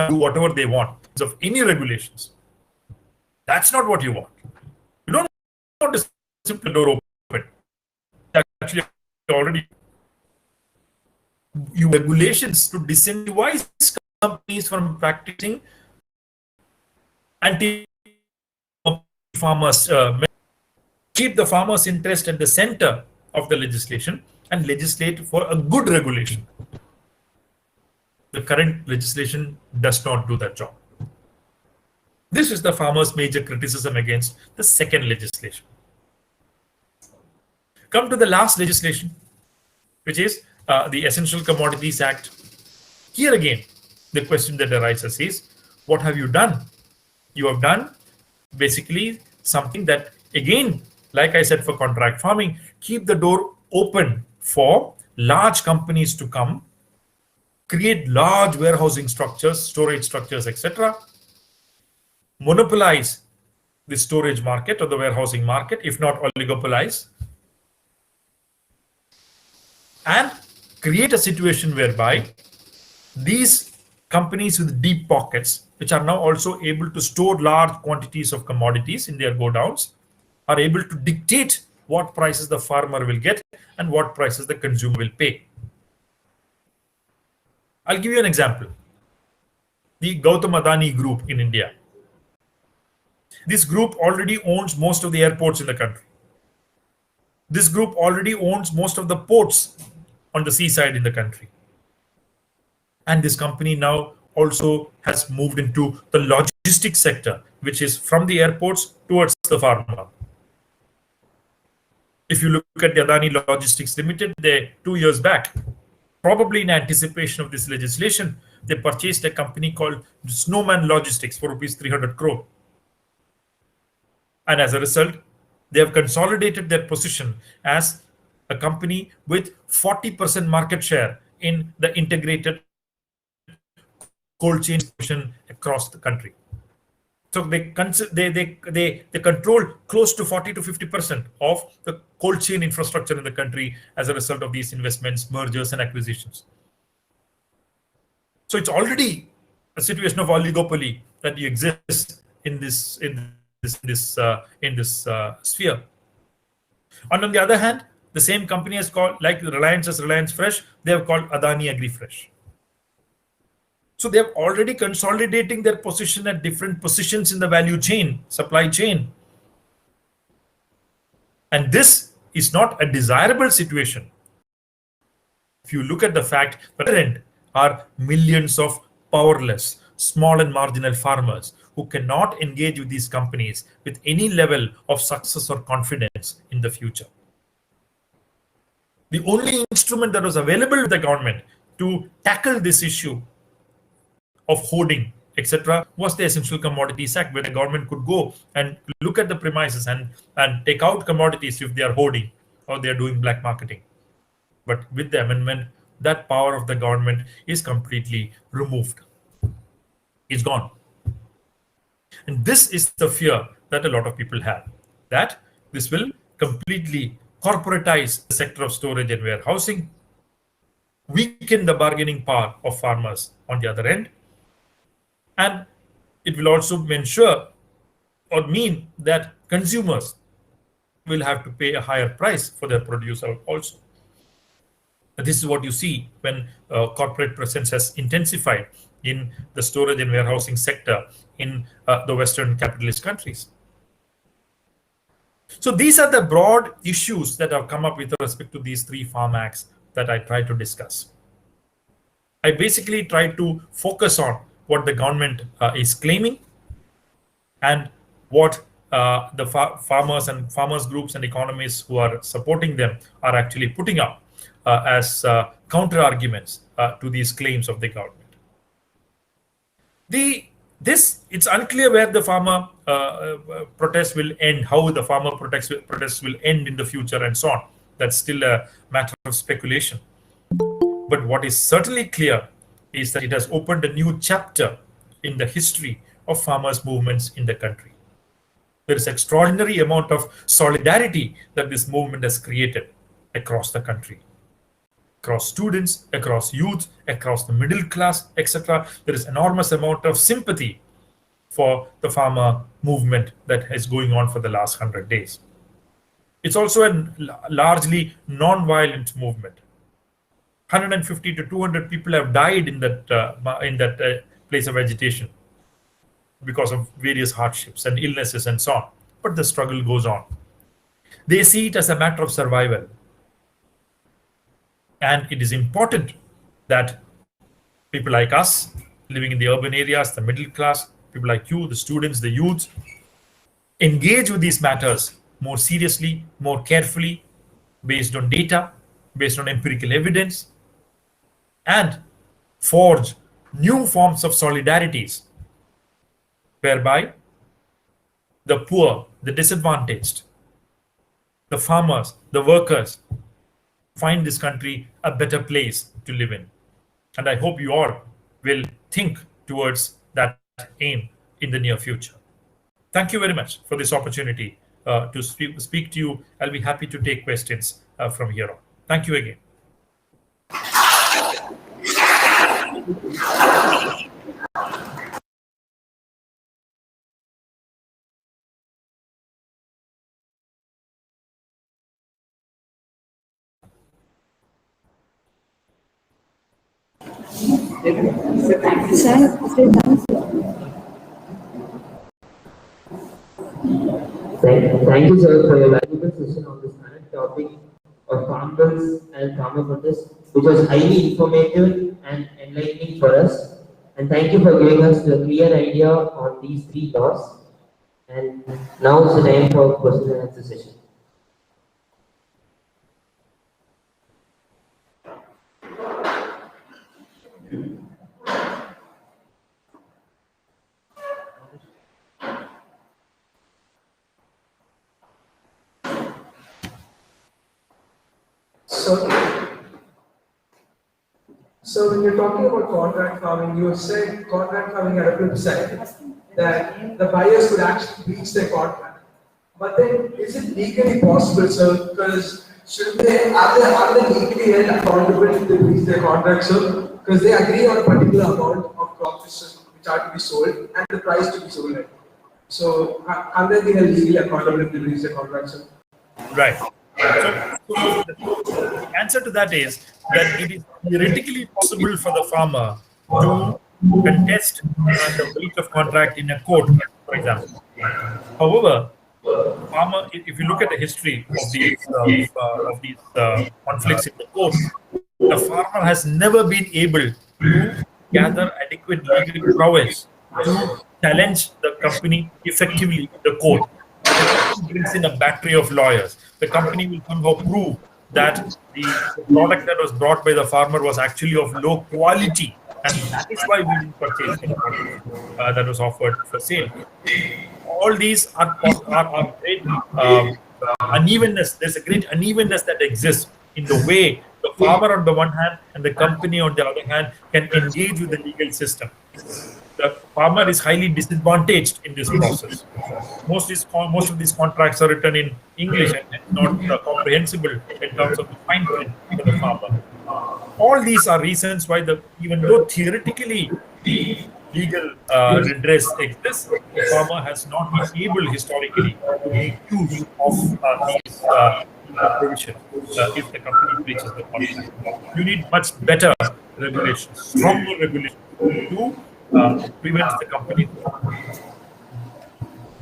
do whatever they want because of any regulations. That's not what you want. You don't want to keep the door open. Actually, already you regulations to disincentivize companies from practicing anti-farmers, keep the farmers' interest at the center of the legislation and legislate for a good regulation. The current legislation does not do that job. This is the farmers' major criticism against the second legislation. Come to the last legislation, which is the Essential Commodities Act. Here again, the question that arises is, what have you done? You have done basically something that, again, like I said for contract farming, keep the door open for large companies to come, create large warehousing structures, storage structures, etc., monopolize the storage market or the warehousing market, if not oligopolize, and create a situation whereby these companies with deep pockets, which are now also able to store large quantities of commodities in their godowns, are able to dictate what prices the farmer will get and what prices the consumer will pay. I'll give you an example. The Gautam Adani group in India. This group already owns most of the airports in the country. This group already owns most of the ports on the seaside in the country. And this company now also has moved into the logistics sector, which is from the airports towards the farmer. If you look at the Adani Logistics Limited, 2 years back, probably in anticipation of this legislation, they purchased a company called Snowman Logistics for rupees 300 crore. And as a result, they have consolidated their position as a company with 40% market share in the integrated cold chain position across the country. So they control close to 40 to 50% of the cold chain infrastructure in the country as a result of these investments, mergers, and acquisitions. So it's already a situation of oligopoly that exists in this sphere. And on the other hand, the same company has called, like Reliance as Reliance Fresh, they have called Adani Agri Fresh. So they're already consolidating their position at different positions in the value chain, supply chain. And this is not a desirable situation. If you look at the fact that at the end are millions of powerless, small and marginal farmers who cannot engage with these companies with any level of success or confidence in the future. The only instrument that was available to the government to tackle this issue of hoarding, etc., was the Essential Commodities Act, where the government could go and look at the premises and take out commodities if they are hoarding or they are doing black marketing. But with the amendment, that power of the government is completely removed. It's gone. And this is the fear that a lot of people have, that this will completely corporatize the sector of storage and warehousing, weaken the bargaining power of farmers on the other end, and it will also ensure or mean that consumers will have to pay a higher price for their produce also. This is what you see when corporate presence has intensified in the storage and warehousing sector in the Western capitalist countries. So these are the broad issues that have come up with respect to these three farm acts that I try to discuss. I basically try to focus on what the government is claiming and what the farmers and farmers groups and economists who are supporting them are actually putting up as counter arguments to these claims of the government. It's unclear where the farmer protests will end, how the farmer protests will end in the future, and so on. That's still a matter of speculation. But what is certainly clear is that it has opened a new chapter in the history of farmers' movements in the country. There is extraordinary amount of solidarity that this movement has created across the country. Across students, across youth, across the middle class, etc. There is enormous amount of sympathy for the farmer movement that is going on for the last 100 days. It's also a largely non-violent movement. 150 to 200 people have died in that place of agitation because of various hardships and illnesses and so on. But the struggle goes on. They see it as a matter of survival. And it is important that people like us, living in the urban areas, the middle class, people like you, the students, the youth, engage with these matters more seriously, more carefully, based on data, based on empirical evidence, and forge new forms of solidarities whereby the poor, the disadvantaged, the farmers, the workers find this country a better place to live in. And I hope you all will think towards that aim in the near future. Thank you very much for this opportunity to speak to you. I'll be happy to take questions from here on. Thank you again. Thank you, sir, for your valuable session on this current topic of farm bills and farmer protests, which was highly informative and enlightening for us. And thank you for giving us a clear idea on these three laws. And now is the time for question and answer session. So when you're talking about contract farming, you said contract farming had a flip side, that the buyers could actually breach their contract. But then, is it legally possible, sir? Because are they legally held accountable if they breach their contract, sir? Because they agree on a particular amount of crops which are to be sold and the price to be sold at. So are they being legally accountable if they breach their contract, sir? Right. So the answer to that is that it is theoretically possible for the farmer to contest the breach of contract in a court, for example. However, farmer, if you look at the history of these conflicts in the court, the farmer has never been able to gather adequate legal prowess to challenge the company effectively in the court. The company brings in a battery of lawyers. The company will somehow prove that the product that was brought by the farmer was actually of low quality, and that is why we didn't purchase the product that was offered for sale. All these are great unevenness. There's a great unevenness that exists in the way the farmer on the one hand and the company on the other hand can engage with the legal system. The farmer is highly disadvantaged in this process. Most of these contracts are written in English and not comprehensible in terms of the fine print for the farmer. All these are reasons why, even though theoretically legal redress exists, the farmer has not been able historically to make use of these provisions if the company breaches the contract. You need much better regulations, stronger regulations to prevent the company from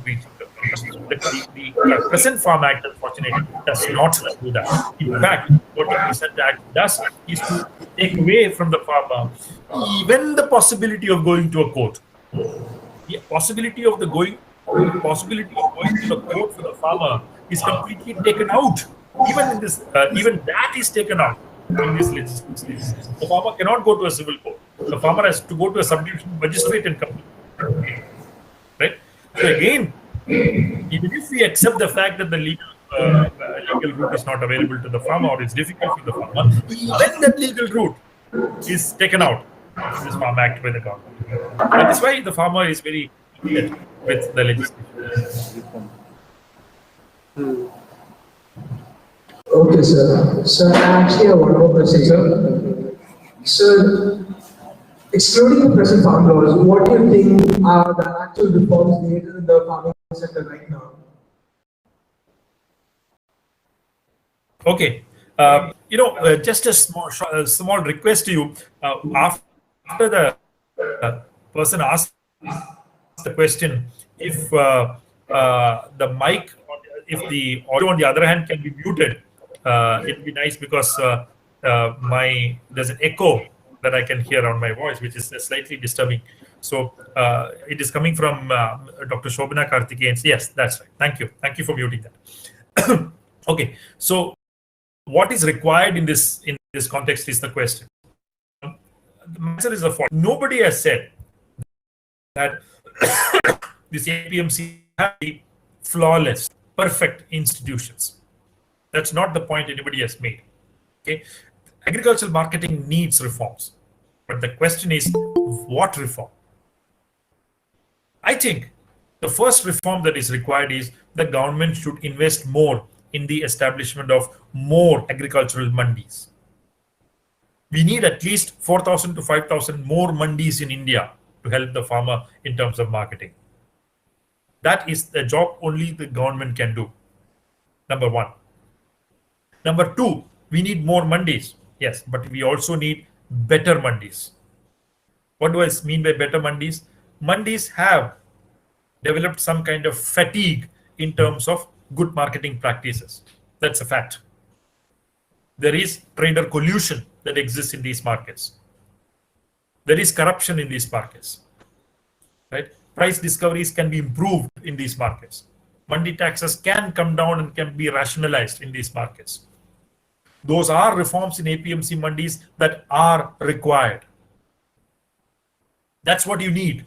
breaching the contract. The present Farm Act, unfortunately, does not do that. In fact, what the present Act does is to take away from the farmer even the possibility of going to a court. The possibility of going to the court for the farmer is completely taken out. Even that is taken out in this legislation. The farmer cannot go to a civil court. The farmer has to go to a subdivision magistrate and come. Right? So again, even if we accept the fact that the legal route is not available to the farmer or it's difficult for the farmer, even that legal route is taken out in this Farm Act by the government. That is why the farmer is very upset with the legislation. Okay, sir. Sir, I actually have one more question, sir. Sir, excluding the present farm laws, what do you think are the actual reforms needed in the farming sector right now? Okay. Just a small request to you. After the person asked the question, if the mic, if the audio on the other hand can be muted, it would be nice, because there's an echo that I can hear on my voice, which is slightly disturbing. So it is coming from Dr. Shobhana Karthikeyan. Yes, that's right. Thank you for muting that. Okay. So what is required in this context is the question. The answer is the following. Nobody has said that this APMC has flawless, perfect institutions. That's not the point anybody has made. Okay, agricultural marketing needs reforms, but the question is, what reform? I think the first reform that is required is the government should invest more in the establishment of more agricultural mandis. We need at least 4,000 to 5,000 more mandis in India to help the farmer in terms of marketing. That is the job only the government can do. Number one. Number two, we need more mandis. Yes, but we also need better mandis. What do I mean by better mandis? Mandis have developed some kind of fatigue in terms of good marketing practices. That's a fact. There is trader collusion that exists in these markets. There is corruption in these markets. Right? Price discoveries can be improved in these markets. Mandi taxes can come down and can be rationalized in these markets. Those are reforms in APMC mandis that are required. That's what you need.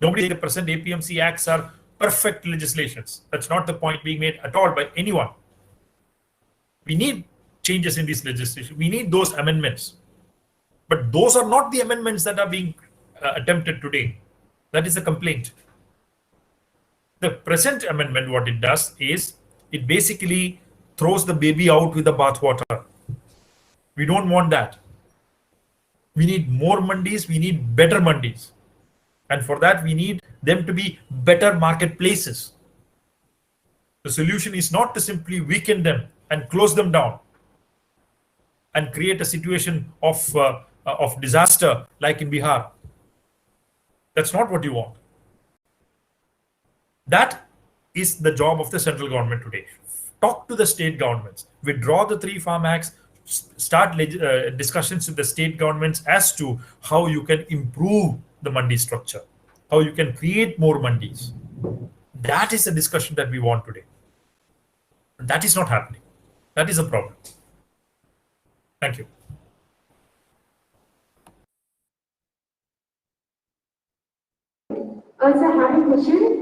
Nobody thinks the present APMC acts are perfect legislations. That's not the point being made at all by anyone. We need changes in this legislation. We need those amendments. But those are not the amendments that are being attempted today. That is a complaint. The present amendment, what it does is, it basically throws the baby out with the bathwater. We don't want that. We need more mandis. We need better mandis. And for that, we need them to be better marketplaces. The solution is not to simply weaken them and close them down and create a situation of of disaster like in Bihar. That's not what you want. That is the job of the central government today. Talk to the state governments, withdraw the 3 Farm Acts, start discussions with the state governments as to how you can improve the mandi structure, how you can create more mandis. That is the discussion that we want today. That is not happening. That is a problem. Thank you. Sir, I have a question.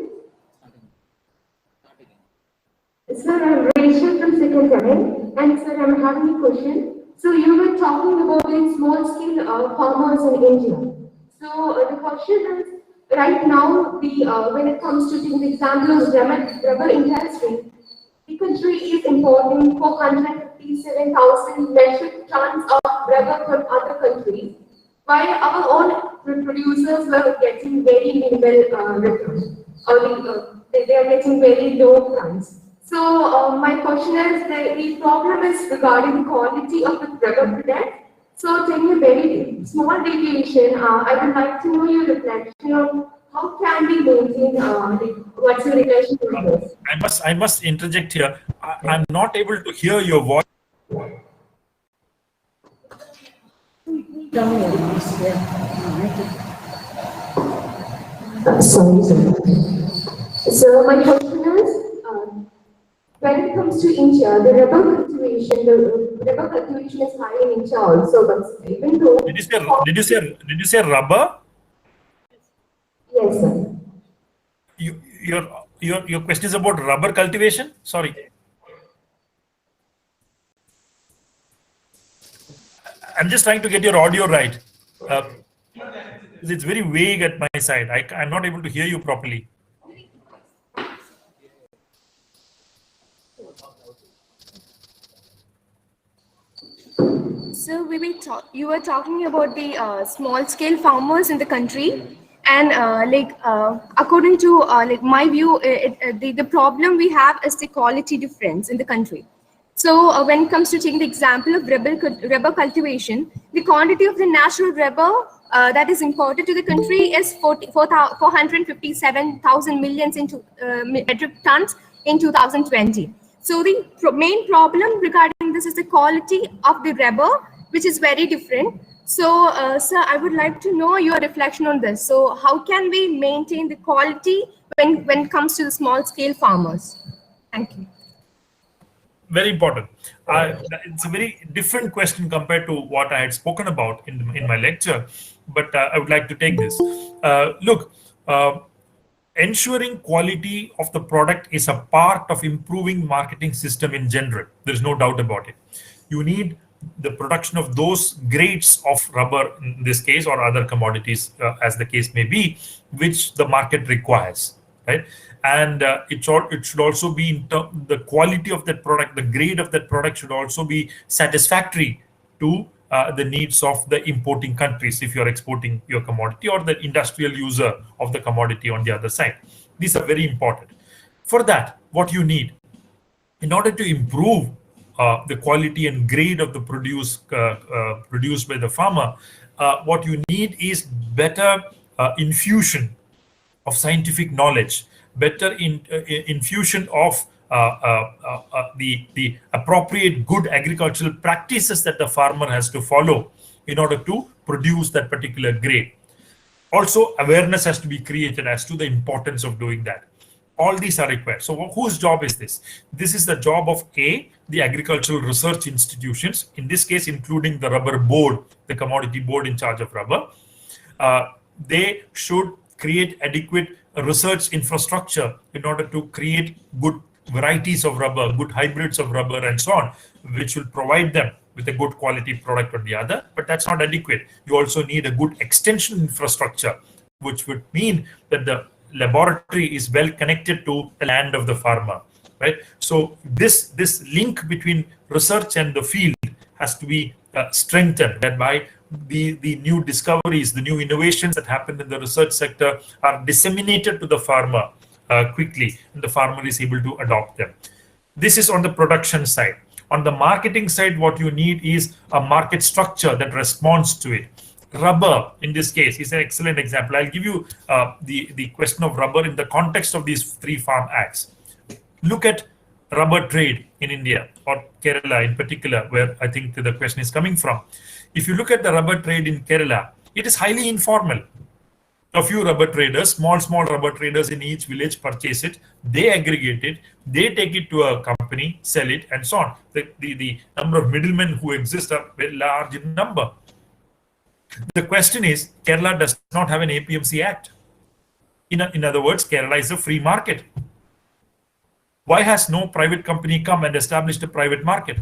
Sir, I'm Rachel from Second Seven, and sir, I'm having a question. So you were talking about the small-scale farmers in India. So the question is, right now, when it comes to the example of rubber industry, the country is importing 457,000 metric tons of rubber from other countries, while our own producers were getting very minimal return, or they are getting very low price. So my question is, the problem is regarding the quality of the rubber product. So taking a very small deviation, I would like to know your reflection on how can we maintain, what's your relation to this? I must interject here. I'm not able to hear your voice. Sorry, sir. So my question is, when it comes to India, the rubber cultivation is high in India also, but even though... Did you say rubber? Yes, sir. Your question is about rubber cultivation? Sorry. I'm just trying to get your audio right. It's very vague at my side. I'm not able to hear you properly. So you were talking about the small-scale farmers in the country, and according to my view, the problem we have is the quality difference in the country. So when it comes to taking the example of rubber cultivation, the quantity of the natural rubber that is imported to the country is 457,000 metric tons in 2020. So the main problem regarding this is the quality of the rubber, which is very different. So, sir, I would like to know your reflection on this. So, how can we maintain the quality when it comes to the small-scale farmers? Thank you. Very important. It's a very different question compared to what I had spoken about in my lecture, but I would like to take this. Look. Ensuring quality of the product is a part of improving marketing system in general. There's no doubt about it. You need the production of those grades of rubber in this case, or other commodities as the case may be, which the market requires, right? And it should also be the quality of that product, the grade of that product should also be satisfactory to the needs of the importing countries if you're exporting your commodity, or the industrial user of the commodity on the other side. These are very important. For that, what you need, in order to improve the quality and grade of the produce produced by the farmer, what you need is better infusion of scientific knowledge, better infusion of the appropriate good agricultural practices that the farmer has to follow in order to produce that particular grade. Also, awareness has to be created as to the importance of doing that. All these are required. So whose job is this? This is the job of the agricultural research institutions, in this case including the rubber board, the commodity board in charge of rubber. They should create adequate research infrastructure in order to create good varieties of rubber, good hybrids of rubber, and so on, which will provide them with a good quality product on the other. But that's not adequate. You also need a good extension infrastructure, which would mean that the laboratory is well connected to the land of the farmer, right? So this link between research and the field has to be strengthened, whereby the new discoveries, the new innovations that happen in the research sector are disseminated to the farmer quickly, and the farmer is able to adopt them. This is on the production side. On the marketing side, what you need is a market structure that responds to it. Rubber, in this case, is an excellent example. I'll give you the question of rubber in the context of these 3 farm acts. Look at rubber trade in India, or Kerala in particular, where I think the question is coming from. If you look at the rubber trade in Kerala, it is highly informal. A few rubber traders, small rubber traders in each village purchase it, they aggregate it, they take it to a company, sell it, and so on. The number of middlemen who exist are very large in number. The question is, Kerala does not have an APMC Act. In other words, Kerala is a free market. Why has no private company come and established a private market?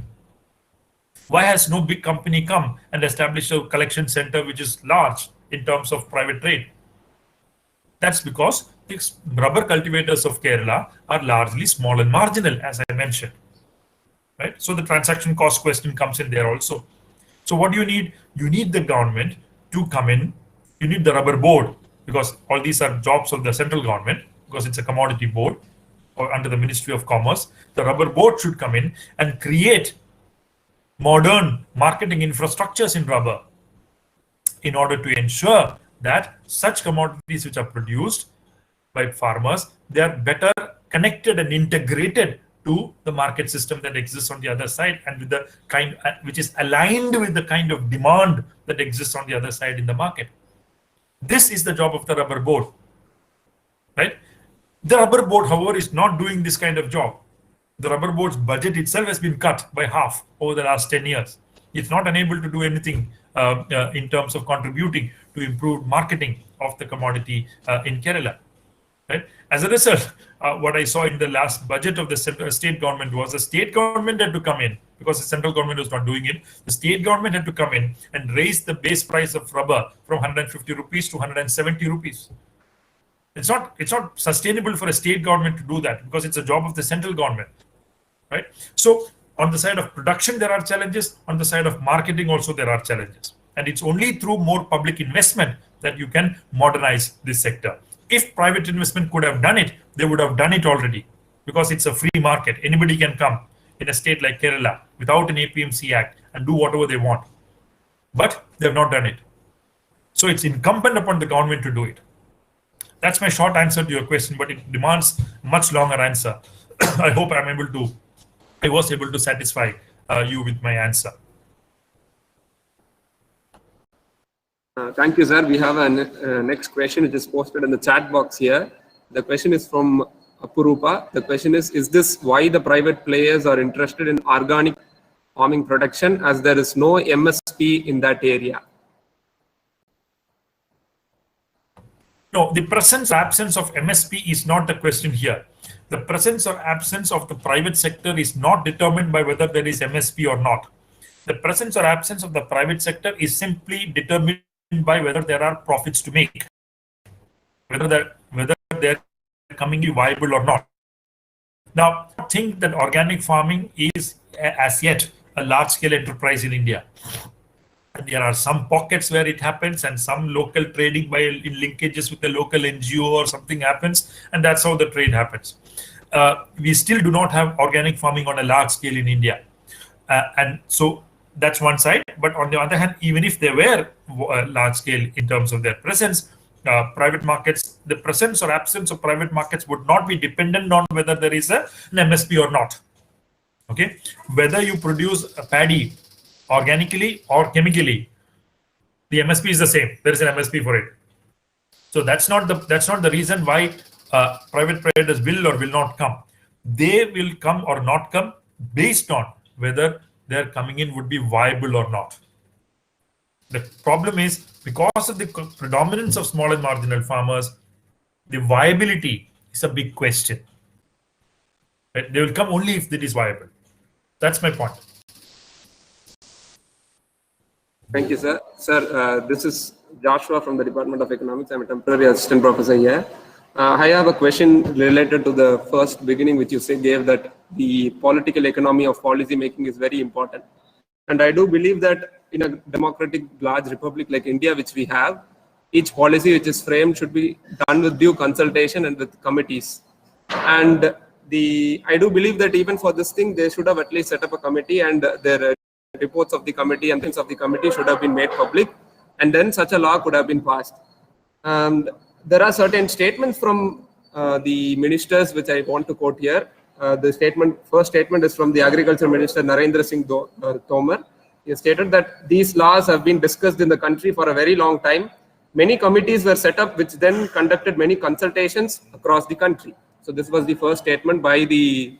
Why has no big company come and established a collection center which is large in terms of private trade? That's because the rubber cultivators of Kerala are largely small and marginal, as I mentioned. Right? So the transaction cost question comes in there also. So what do you need? You need the government to come in. You need the rubber board, because all these are jobs of the central government, because it's a commodity board or under the Ministry of Commerce. The rubber board should come in and create modern marketing infrastructures in rubber in order to ensure that such commodities which are produced by farmers, they are better connected and integrated to the market system that exists on the other side, and with the kind which is aligned with the kind of demand that exists on the other side in the market. This is the job of the rubber board, right? The rubber board, however, is not doing this kind of job. The rubber board's budget itself has been cut by half over the last 10 years. It's not unable to do anything in terms of contributing to improved marketing of the commodity in Kerala. Right? As a result, what I saw in the last budget of the state government was the state government had to come in, because the central government was not doing it. The state government had to come in and raise the base price of rubber from 150 rupees to 170 rupees. It's not sustainable for a state government to do that, because it's a job of the central government. Right? So on the side of production, there are challenges. On the side of marketing also, there are challenges. And it's only through more public investment that you can modernize this sector. If private investment could have done it, they would have done it already, because it's a free market. Anybody can come in a state like Kerala without an APMC Act and do whatever they want. But they've not done it. So it's incumbent upon the government to do it. That's my short answer to your question, but it demands much longer answer. I hope I was able to satisfy you with my answer. Thank you, sir. We have a next question which is posted in the chat box here. The question is from Apurupa. The question is this why the private players are interested in organic farming production, as there is no MSP in that area? No, the presence or absence of MSP is not the question here. The presence or absence of the private sector is not determined by whether there is MSP or not. The presence or absence of the private sector is simply determined by whether there are profits to make, whether they're coming viable or not. Now, I think that organic farming is as yet a large-scale enterprise in India. There are some pockets where it happens, and some local trading in linkages with the local NGO or something happens, and that's how the trade happens. We still do not have organic farming on a large scale in India, and so that's one side. But on the other hand, even if they were large scale in terms of their presence, private markets, the presence or absence of private markets would not be dependent on whether there is an MSP or not. Okay, whether you produce a paddy organically or chemically, the MSP is the same. There is an MSP for it. So that's not the reason why private traders will or will not come. They will come or not come based on whether their coming in would be viable or not. The problem is, because of the predominance of small and marginal farmers, the viability is a big question. Right? They will come only if it is viable. That's my point. Thank you, sir. Sir, this is Joshua from the Department of Economics. I'm a temporary assistant professor here. I have a question related to the first beginning, which you gave, that the political economy of policy making is very important. And I do believe that in a democratic large republic like India, which we have, each policy which is framed should be done with due consultation and with committees. And I do believe that even for this thing, they should have at least set up a committee, and their reports of the committee and things of the committee should have been made public, and then such a law could have been passed. There are certain statements from the ministers which I want to quote here. The first statement is from the Agriculture Minister Narendra Singh Tomar. He stated that these laws have been discussed in the country for a very long time. Many committees were set up which then conducted many consultations across the country. So this was the first statement by the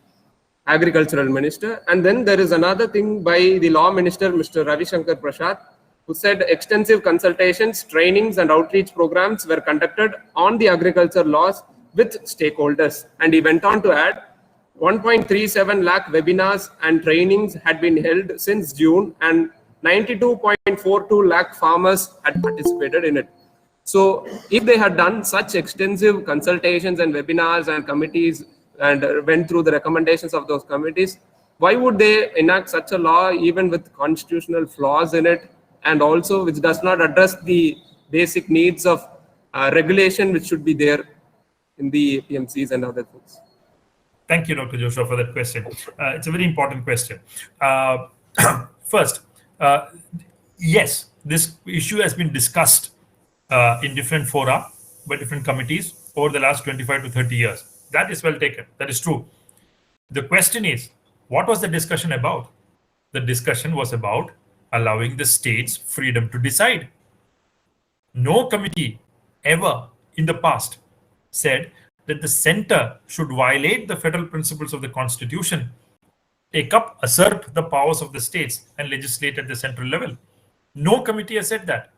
Agricultural Minister. And then there is another thing by the Law Minister, Mr. Ravi Shankar Prasad, who said extensive consultations, trainings and outreach programs were conducted on the agriculture laws with stakeholders. And he went on to add, 1.37 lakh webinars and trainings had been held since June, and 92.42 lakh farmers had participated in it. So if they had done such extensive consultations and webinars and committees and went through the recommendations of those committees, why would they enact such a law even with constitutional flaws in it, and also which does not address the basic needs of regulation which should be there in the APMCs and other things? Thank you, Dr. Joshua, for that question. It's a very important question. First, yes, this issue has been discussed in different fora by different committees over the last 25 to 30 years. That is well taken. That is true. The question is, what was the discussion about? The discussion was about allowing the states freedom to decide. No committee ever in the past said that the center should violate the federal principles of the Constitution, usurp the powers of the states and legislate at the central level. No committee has said that.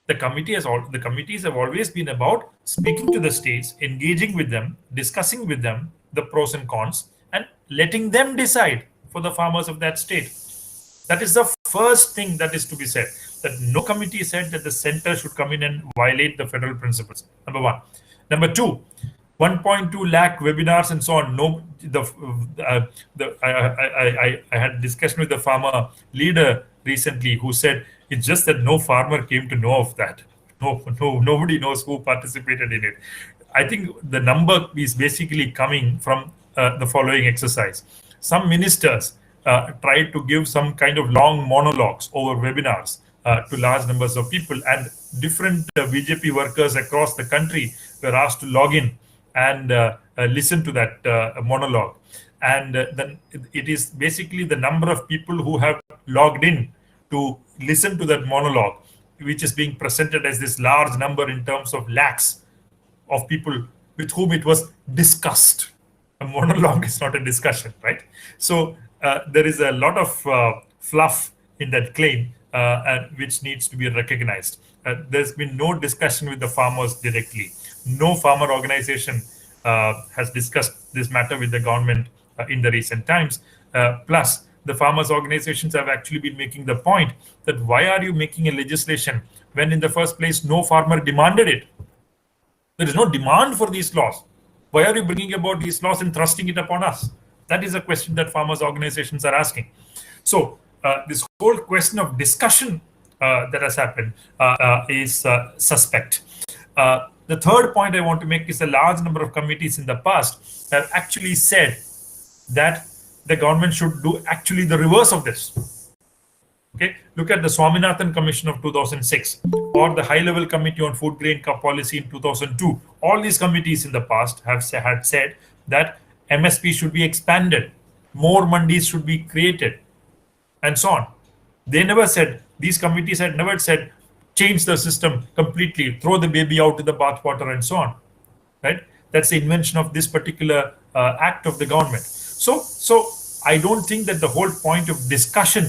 The committees have always been about speaking to the states, engaging with them, discussing with them the pros and cons, and letting them decide for the farmers of that state. That is the first thing that is to be said, that no committee said that the center should come in and violate the federal principles. Number one. Number two, 1.2 lakh webinars and so on. No, I had a discussion with the farmer leader recently who said it's just that no farmer came to know of that. Nobody knows who participated in it. I think the number is basically coming from the following exercise. Some ministers tried to give some kind of long monologues over webinars to large numbers of people, and different BJP workers across the country were asked to log in and listen to that monologue. And then it is basically the number of people who have logged in to listen to that monologue, which is being presented as this large number in terms of lakhs of people with whom it was discussed. A monologue is not a discussion, right? So there is a lot of fluff in that claim, which needs to be recognized. There's been no discussion with the farmers directly. No farmer organization has discussed this matter with the government in the recent times. Plus, the farmers organizations have actually been making the point that why are you making a legislation when in the first place no farmer demanded it? There is no demand for these laws. Why are you bringing about these laws and thrusting it upon us? That is a question that farmers organizations are asking. So this whole question of discussion that has happened is suspect. The third point I want to make is a large number of committees in the past have actually said that the government should do actually the reverse of this. Okay, look at the Swaminathan Commission of 2006 or the High-Level Committee on Food Grain Policy in 2002. All these committees in the past had said that MSP should be expanded, more mandis should be created, and so on. They never said, these committees had never said, change the system completely, throw the baby out to the bathwater and so on, right? That's the invention of this particular act of the government. So I don't think that the whole point of discussion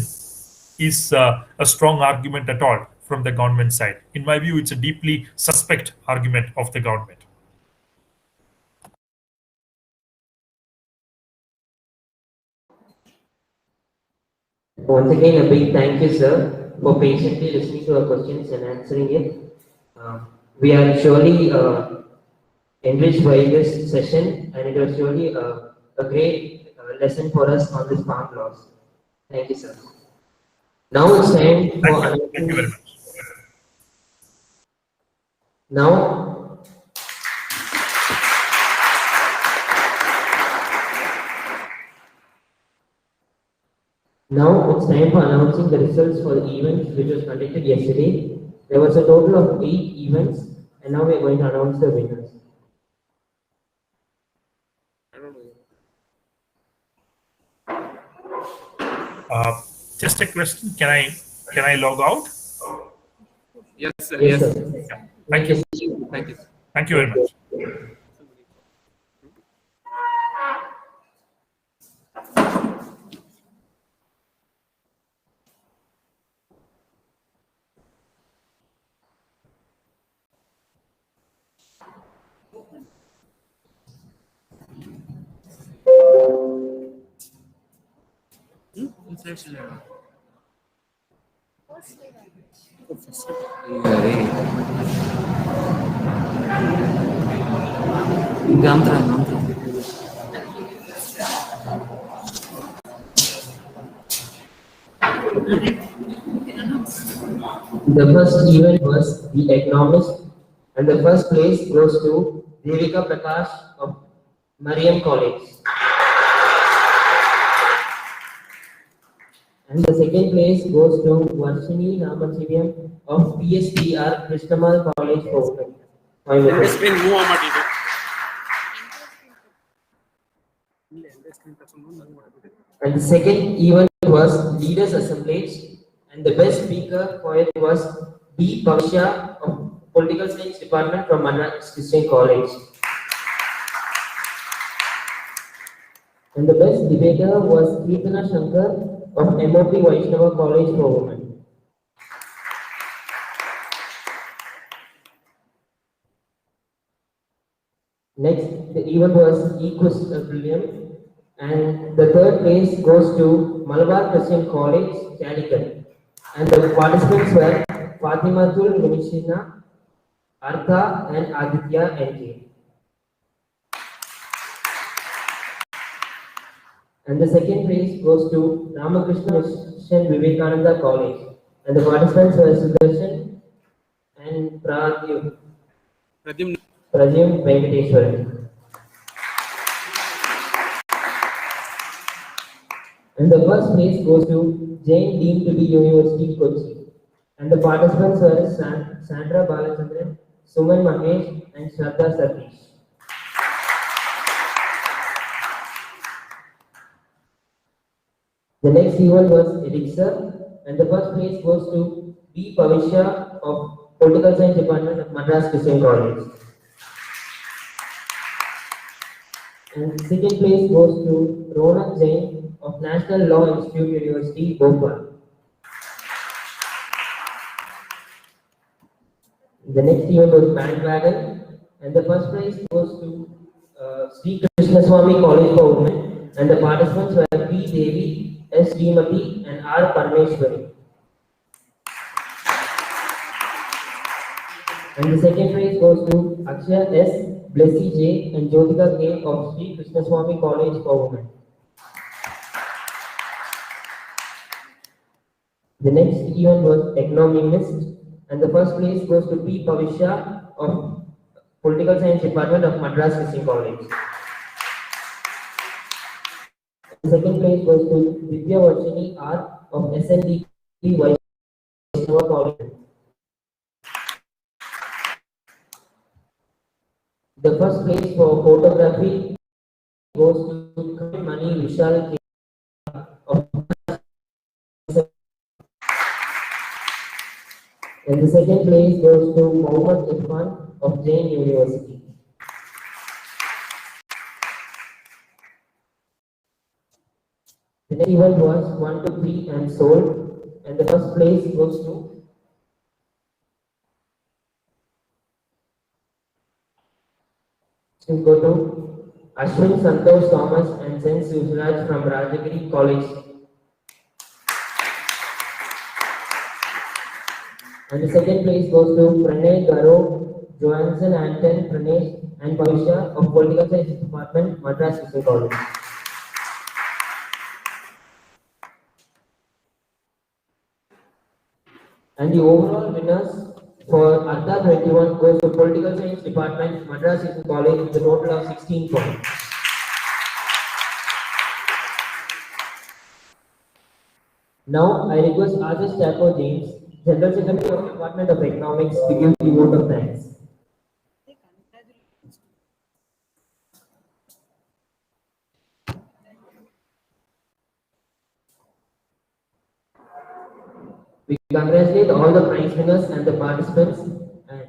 is a strong argument at all from the government side. In my view, it's a deeply suspect argument of the government. Once again, a big thank you, sir, for patiently listening to our questions and answering it. We are surely enriched by this session, and it was surely a great lesson for us on this farm laws. Thank you, sir. Now it's time for Thank you very much. Now Now it's time for announcing the results for the event which was conducted yesterday. There was a total of 8 events, and now we are going to announce the winners. Just a question. Can I log out? Yes, sir. Yes, Yes. sir. Yeah. Thank you. Thank you. Thank you very much. The first event was The Economist, and the first place goes to Devika Prakash of Mariam College. And the second place goes to Varshini Namathivyam of PSPR Krishnamal College for Women. And the second event was Leaders Assemblage, and the best speaker for it was B. Bhavsha of Political Science Department from Madras Christian College. And the best debater was Kirtana Shankar of MOP Vaishnava College for Women. Next, the event was Equilibrium, and the third place goes to Malabar Christian College, Calicut. And the participants were Fatimatul Munishina, Artha and Aditya NK. And the second place goes to Ramakrishna Mission Vivekananda College. And the participants were Sudarshan and Pradyum Venkateswaran. And the first place goes to Jain Deemed to be University, Kochi. And the participants were Sandra Balachandran, Suman Mahesh, and Shraddha Satish. The next event was Elixir, and the first place goes to B. Pavisha of Political Science Department of Madras Christian College. And second place goes to Ronak Jain of National Law Institute University, Bhopal. The next event was Bandwagon, and the first prize goes to Sri Krishnaswamy College for Women, and the participants were P. Devi, S. Srimati, and R. Parmeshwari. And the second prize goes to Akshaya S., Blessy J., and Jyotika K. of Sri Krishnaswamy College for Women. The next event was Economist, and the first place goes to P. Pavisha of Political Science Department of Madras Christian College. The second place goes to Vidya Varshini R. of SNDP Vaishnava College. The first place for photography goes to Mani Vishal K. of, and the second place goes to Mohammad Irfan of Jain University. The next event was 1 to 3 and sold, and the first place goes to Ashwin Santosh Thomas and Sen Susuraj from Rajagiri College. And the second place goes to Pranay Garo, Johansson Anton Pranesh and Pavisha of Political Science Department, Madras Christian College. And the overall winners for Artha'21 goes to Political Science Department, Madras Christian College with a total of 16 points. Now, I request Artha' James, General Secretary of Department of Economics, to give the vote of thanks. We congratulate all the prize winners and the participants. And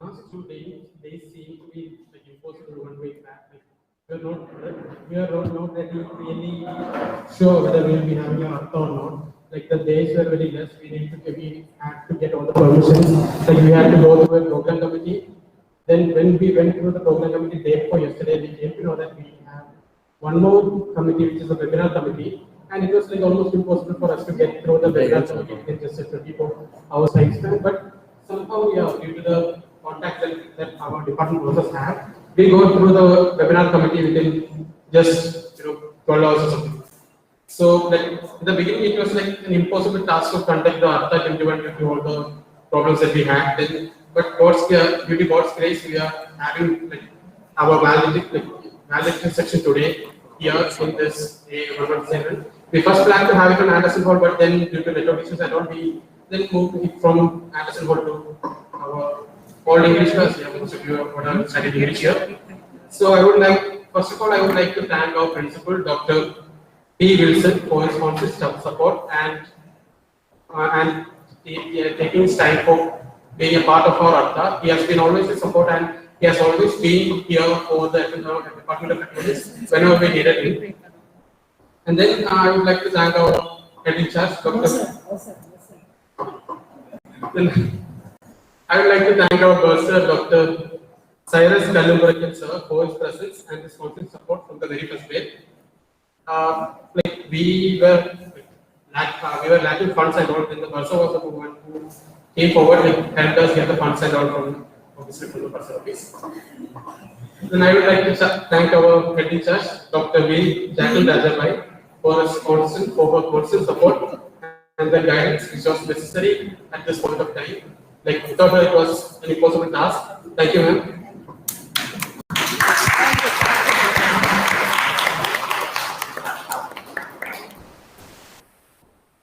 last 2 days, they seem to be like impossible one way back. Like, we are not really sure whether we will be having an Artha or not. Like the days were very less. We had to get all the permissions. Like we had to go through a program committee. Then when we went through the program committee day before yesterday, we came to know that we have one more committee, which is the webinar committee. And it was like almost impossible for us to get through the webinar committee in just a 24 hours time span. But somehow, yeah, due to the contact that our department process have, we go through the webinar committee within just 12 hours or something. So like in the beginning, it was like an impossible task to conduct the Artha'21 due to all the problems that we had. Then, but due to God's grace, we are having like our valedictory section today here in this A117. We first planned to have it on Anderson Hall, but then due to network issues and all, we then moved it from Anderson Hall to our old English class. Yeah, most of you are studying English here. So I would like, first of all, I would like to thank our principal, Dr. P. Wilson, for his constant support and taking his time for being a part of our Artha'. He has been always a support and he has always been here for the Department of Economics whenever we needed him. And then I would like to thank our head in charge, Dr. I would like to thank our bursar, Dr. Cyrus Kallumbarakan sir, for his presence and his constant support from the very first day. We were lacking funds and all, and the bursar was the one who came forward and helped us get the funds and all from the bursar office. Then I would like to thank our head in charge, Dr. V. Jacqueline Rajabai, for his constant support and the guidance which was necessary at this point of time. Like without her, it was an impossible task. Thank you, ma'am.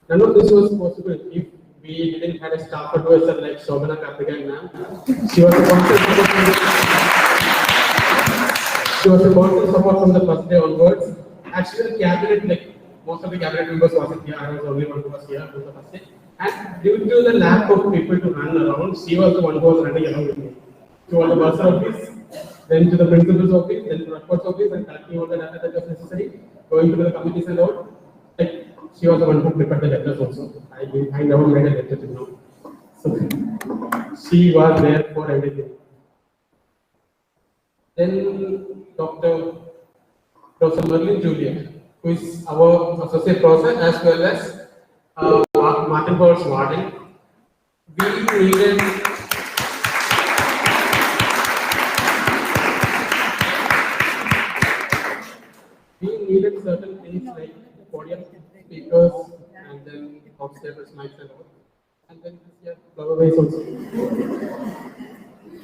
None of this was possible if we didn't have a staff advisor like Shobana Karthikeyan, ma'am. She was a constant support from the first day onwards. Actually, the cabinet, like most of the cabinet members wasn't here. I was the only one who was here from the first day. And due to the lack of people to run around, she was the one who was running along with me. To all the bursar office, then to the principal's office, then to the records office, and collecting all the data that was necessary, going to the committees and all. Like, she was the one who prepared the letters also. I never made a letter to know. So she was there for everything. Then Professor Merlin Juliet, who is our associate professor as well as Martin Hall's warden. We needed certain things like podium speakers and then obstacles, mics and all. And then flower vase also.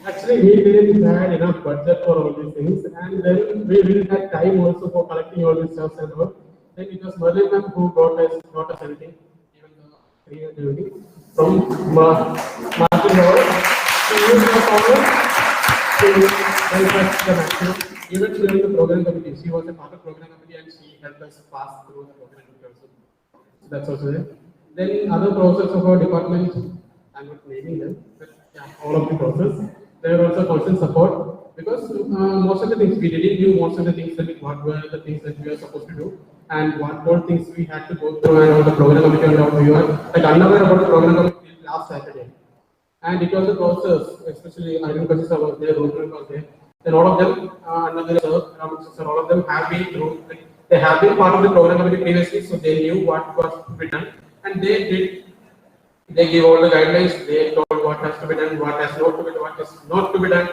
Actually, we didn't have enough budget for all these things, and then we didn't have time also for collecting all these stuff and all. Then it was Merlin ma'am who got us everything, even the everything from Martin Hall. She used the power to help us the maximum. Even during the program committee, she was a part of program committee and she helped us pass through the program committee also. So that's also there. Then other process of our department, I'm not naming them, but yeah, all of the process. They were also constant support because most of the things we didn't do, most of the things that what were the things that we were supposed to do, and what all things we had to go through, and all the program committee and all. We were like unaware about the program committee last Saturday, and it was a process. Especially Iron Coaches was there, Rotary was there. Then all of them, another sir, all of them have been through. Like, they have been part of the program committee previously, so they knew what was to be done, and they did. They gave all the guidelines. They told what has to be done, what has not to be done, what is not to be done.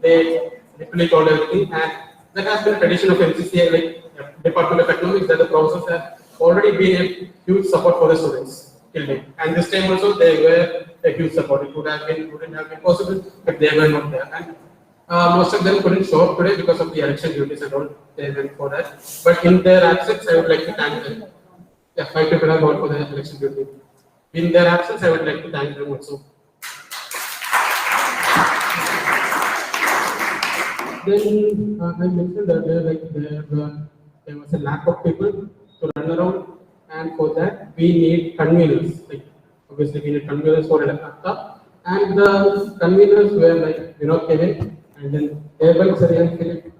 They literally told everything, and that has been a tradition of MCCA, like Department of Economics, that the professors have already been a huge support for the students. killed it. And this time also they were a huge support. It wouldn't have been possible if they were not there. And most of them couldn't show up today because of the election duties and all. They went for that. But in their absence, I would like to thank them. Yeah, 5 people have gone for the election duty. In their absence, I would like to thank them also. Then I mentioned earlier, like there was a lack of people to run around, and for that we need conveners. Like obviously we need conveners for Artha', and the conveners were like Kevin, and then Abel, Sari, and Philip.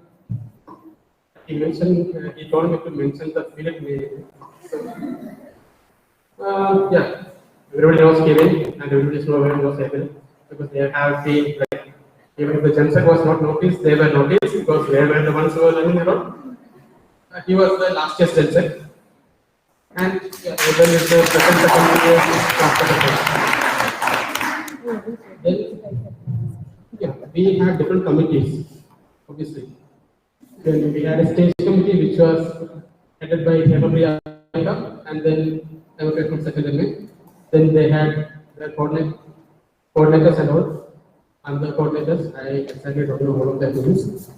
He mentioned, he told me to mention the Philip name. So, yeah, everybody knows Kevin, and everybody knows Abel, because they have been like. Even if the genset was not noticed, they were noticed because they were the ones who were running around. He was the last year's genset. And yeah, Abel is the second year after the first. Then, yeah, we had different committees, obviously. Then we had a stage committee which was headed by Hemapriya, and then Hemapriya from second element. Then they had their coordinators and all. And the coordinators, I exactly don't know all of their names.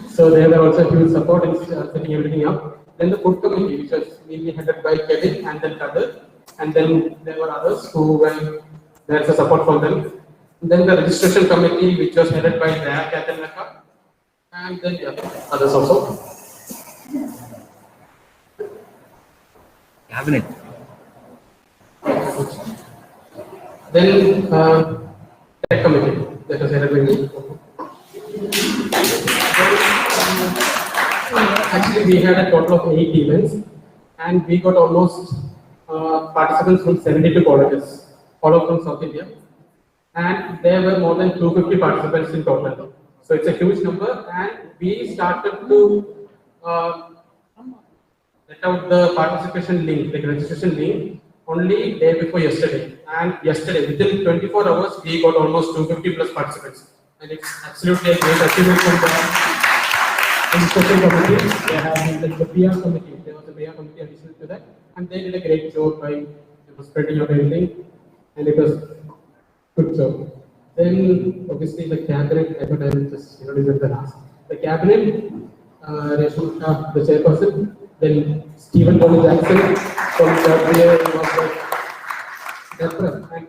So they were also huge support in setting everything up. Then the food committee, which was mainly headed by Kevin and then Kadir, and then there were others who were there's a support for them. Then the registration committee, which was headed by Daya Katanaka, and then others also. Cabinet. Then committee that was headed by me. Actually, we had a total of 8 events, and we got almost participants from 72 colleges, all of from South India, and there were more than 250 participants in total. So it's a huge number, and we started to let out the participation link, like registration link, only day before yesterday. And yesterday, within 24 hours, we got almost 250 plus participants. And it's absolutely a great achievement from the registration committee. They have been the PR committee. There was a PR committee additional to that. And they did a great job by spreading out everything. And it was good job. Then, obviously, the cabinet, I thought I will just introduce the last. The cabinet, Reshma Shah, the chairperson. Then Stephen Tony Jackson from third year was the treasurer, and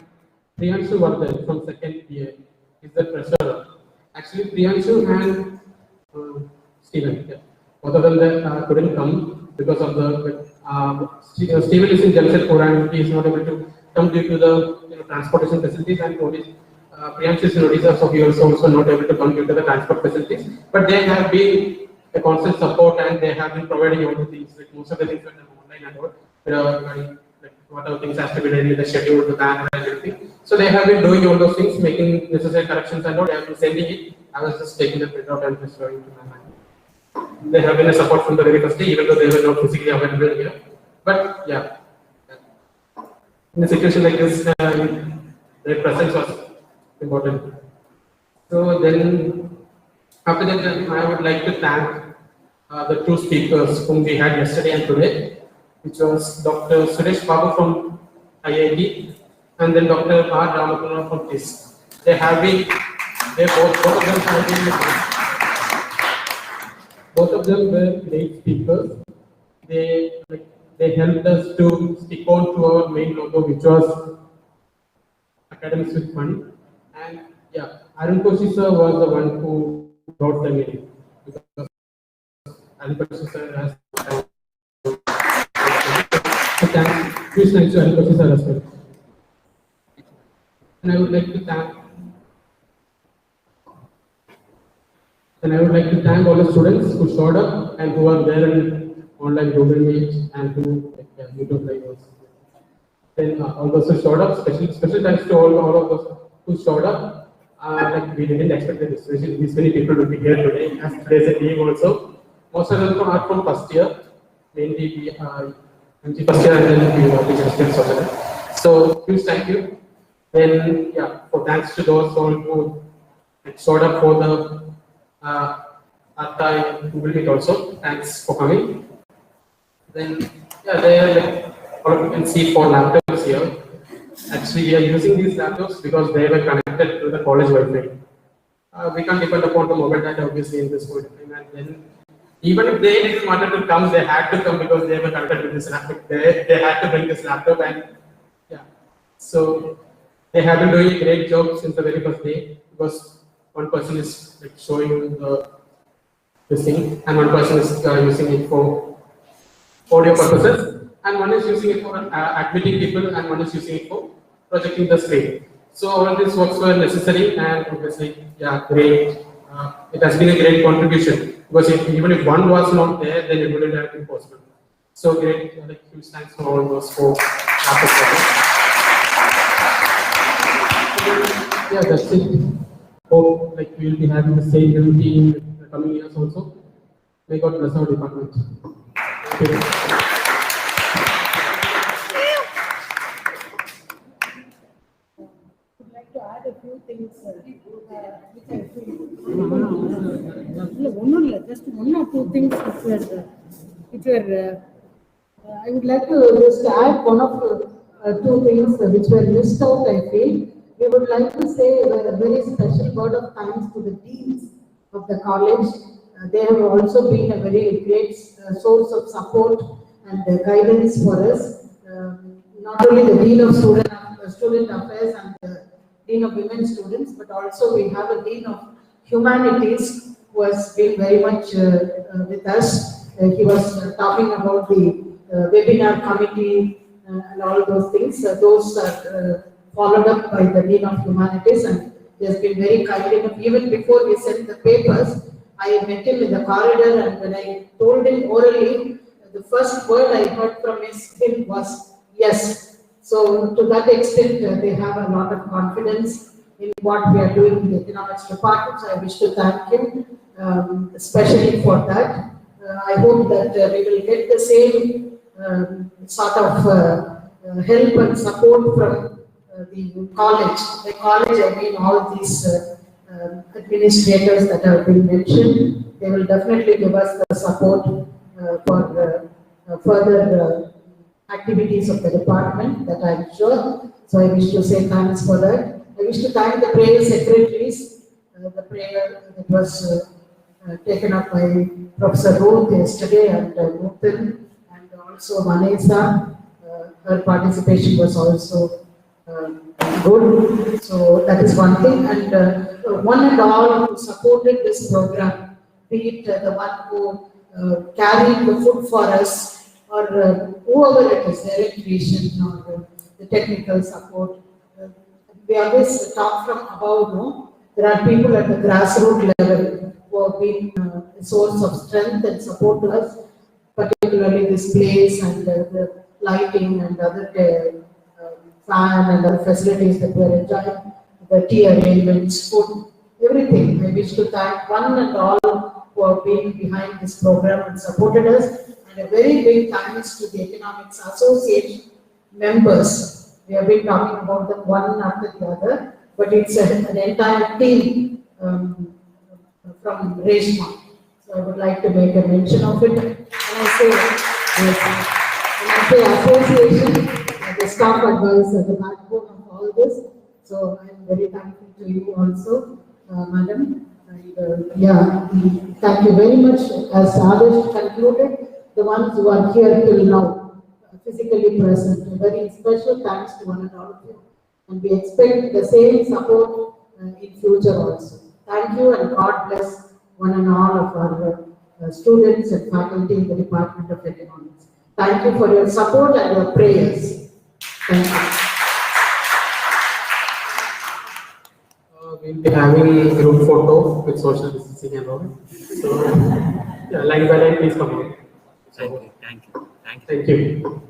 Priyanshu Vardhan from second year is the treasurer. Actually, Priyanshu and Stephen, both of them couldn't come because of the Stephen is in Jamshedpur and he is not able to come due to the transportation facilities, and Priyanshu is in Odisha, so he also not able to come due to the transport facilities. But they have been a constant support, and they have been providing all the things. Like most of the things were online and all. Like whatever things has to be done with the schedule, the banner, and everything. So they have been doing all those things, making necessary corrections and all. They have been sending it. I was just taking the printout and just showing to my mind. They have been a support from the very first day, even though they were not physically available here. But yeah, in a situation like this, their presence was important. So then, after that, I would like to thank the two speakers whom we had yesterday and today, which was Dr. Suresh Babu from IIT and then Dr. R. Ramakrishnan from TIS. Both of them were great speakers. They helped us to stick on to our main logo, which was Academics with Fun. And yeah, Arun Koshi sir was the one who brought them in, because Arun Koshi sir has huge thanks to Arun Koshi sir as well. And I would like to thank all the students who showed up and who are there in online Google Meet and who YouTube Live. Then all those who showed up, special thanks to all of those who showed up. We didn't expect that these many people would be here today, as today's a leave also. Most of them are from first year, mainly first year, and then we will be just so huge thank you. Then for thanks to those all who showed up for the Artha' Google Meet also. Thanks for coming. Then there all of you can see 4 laptops. actually we are using these laptops because they were connected to the college Wi-Fi. We can't depend upon the mobile data obviously in this point. And then even if they didn't want to come, they had to come because they were connected with this laptop. They had to bring this laptop, and yeah. So they have been doing a great job since the very first day, because one person is like showing this thing, and one person is using it for audio purposes, and one is using it for admitting people, and one is using it for projecting the screen. So all these works were necessary, and obviously, yeah, great. It has been a great contribution, because even if one was not there, then it wouldn't have been possible. So great, like huge thanks to all those folks. Yeah, that's it. Hope like we will be having the same unity in the coming years also. May God bless our department. Thank you. To add a few things which I feel. Just one or two things which were I would like to just add one of two things which were missed out, I feel. We would like to say a very special word of thanks to the deans of the college. They have also been a very great source of support and guidance for us. Not only the Dean of Student Affairs and the Dean of Women Students, but also we have a Dean of Humanities who has been very much with us. He was talking about the webinar committee and all those things. Those are followed up by the Dean of Humanities, and he has been very kind enough. Even before we sent the papers, I met him in the corridor, and when I told him orally, the first word I heard from him was yes. So to that extent, they have a lot of confidence in what we are doing in the economics department. So I wish to thank him, especially for that. I hope that we will get the same sort of help and support from the college. The college, I mean, all these administrators that have been mentioned, they will definitely give us the support for further activities of the department, that I'm sure. So I wish to say thanks for that. I wish to thank the prayer secretaries. The prayer that was taken up by Professor Ruth yesterday, and Nuthan, and also Vanessa. Her participation was also good. So that is one thing. And one and all who supported this program, be it the one who carried the food for us, or whoever it is, the electrician or the technical support. We always talk from above, no? There are people at the grassroots level who have been a source of strength and support to us, particularly displays and the lighting and other fan and other facilities that we are enjoying, the tea arrangements, food, everything. I wish to thank one and all who have been behind this program and supported us. And a very big thanks to the Economics Association members. We have been talking about them one after the other, but it's an entire team from Reshma. So I would like to make a mention of it. And I say association, the staff advisor, the backbone of all this. So I am very thankful to you also, madam. And yeah, thank you very much. As Adesh concluded, the ones who are here till now, physically present, a very special thanks to one and all of you. And we expect the same support in future also. Thank you, and God bless one and all of our students and faculty in the Department of Economics. Thank you for your support and your prayers. Thank you. We'll be having a group photo with social distancing and all. So, yeah, line by line, please come on. Thank you. Thank you. Thank you.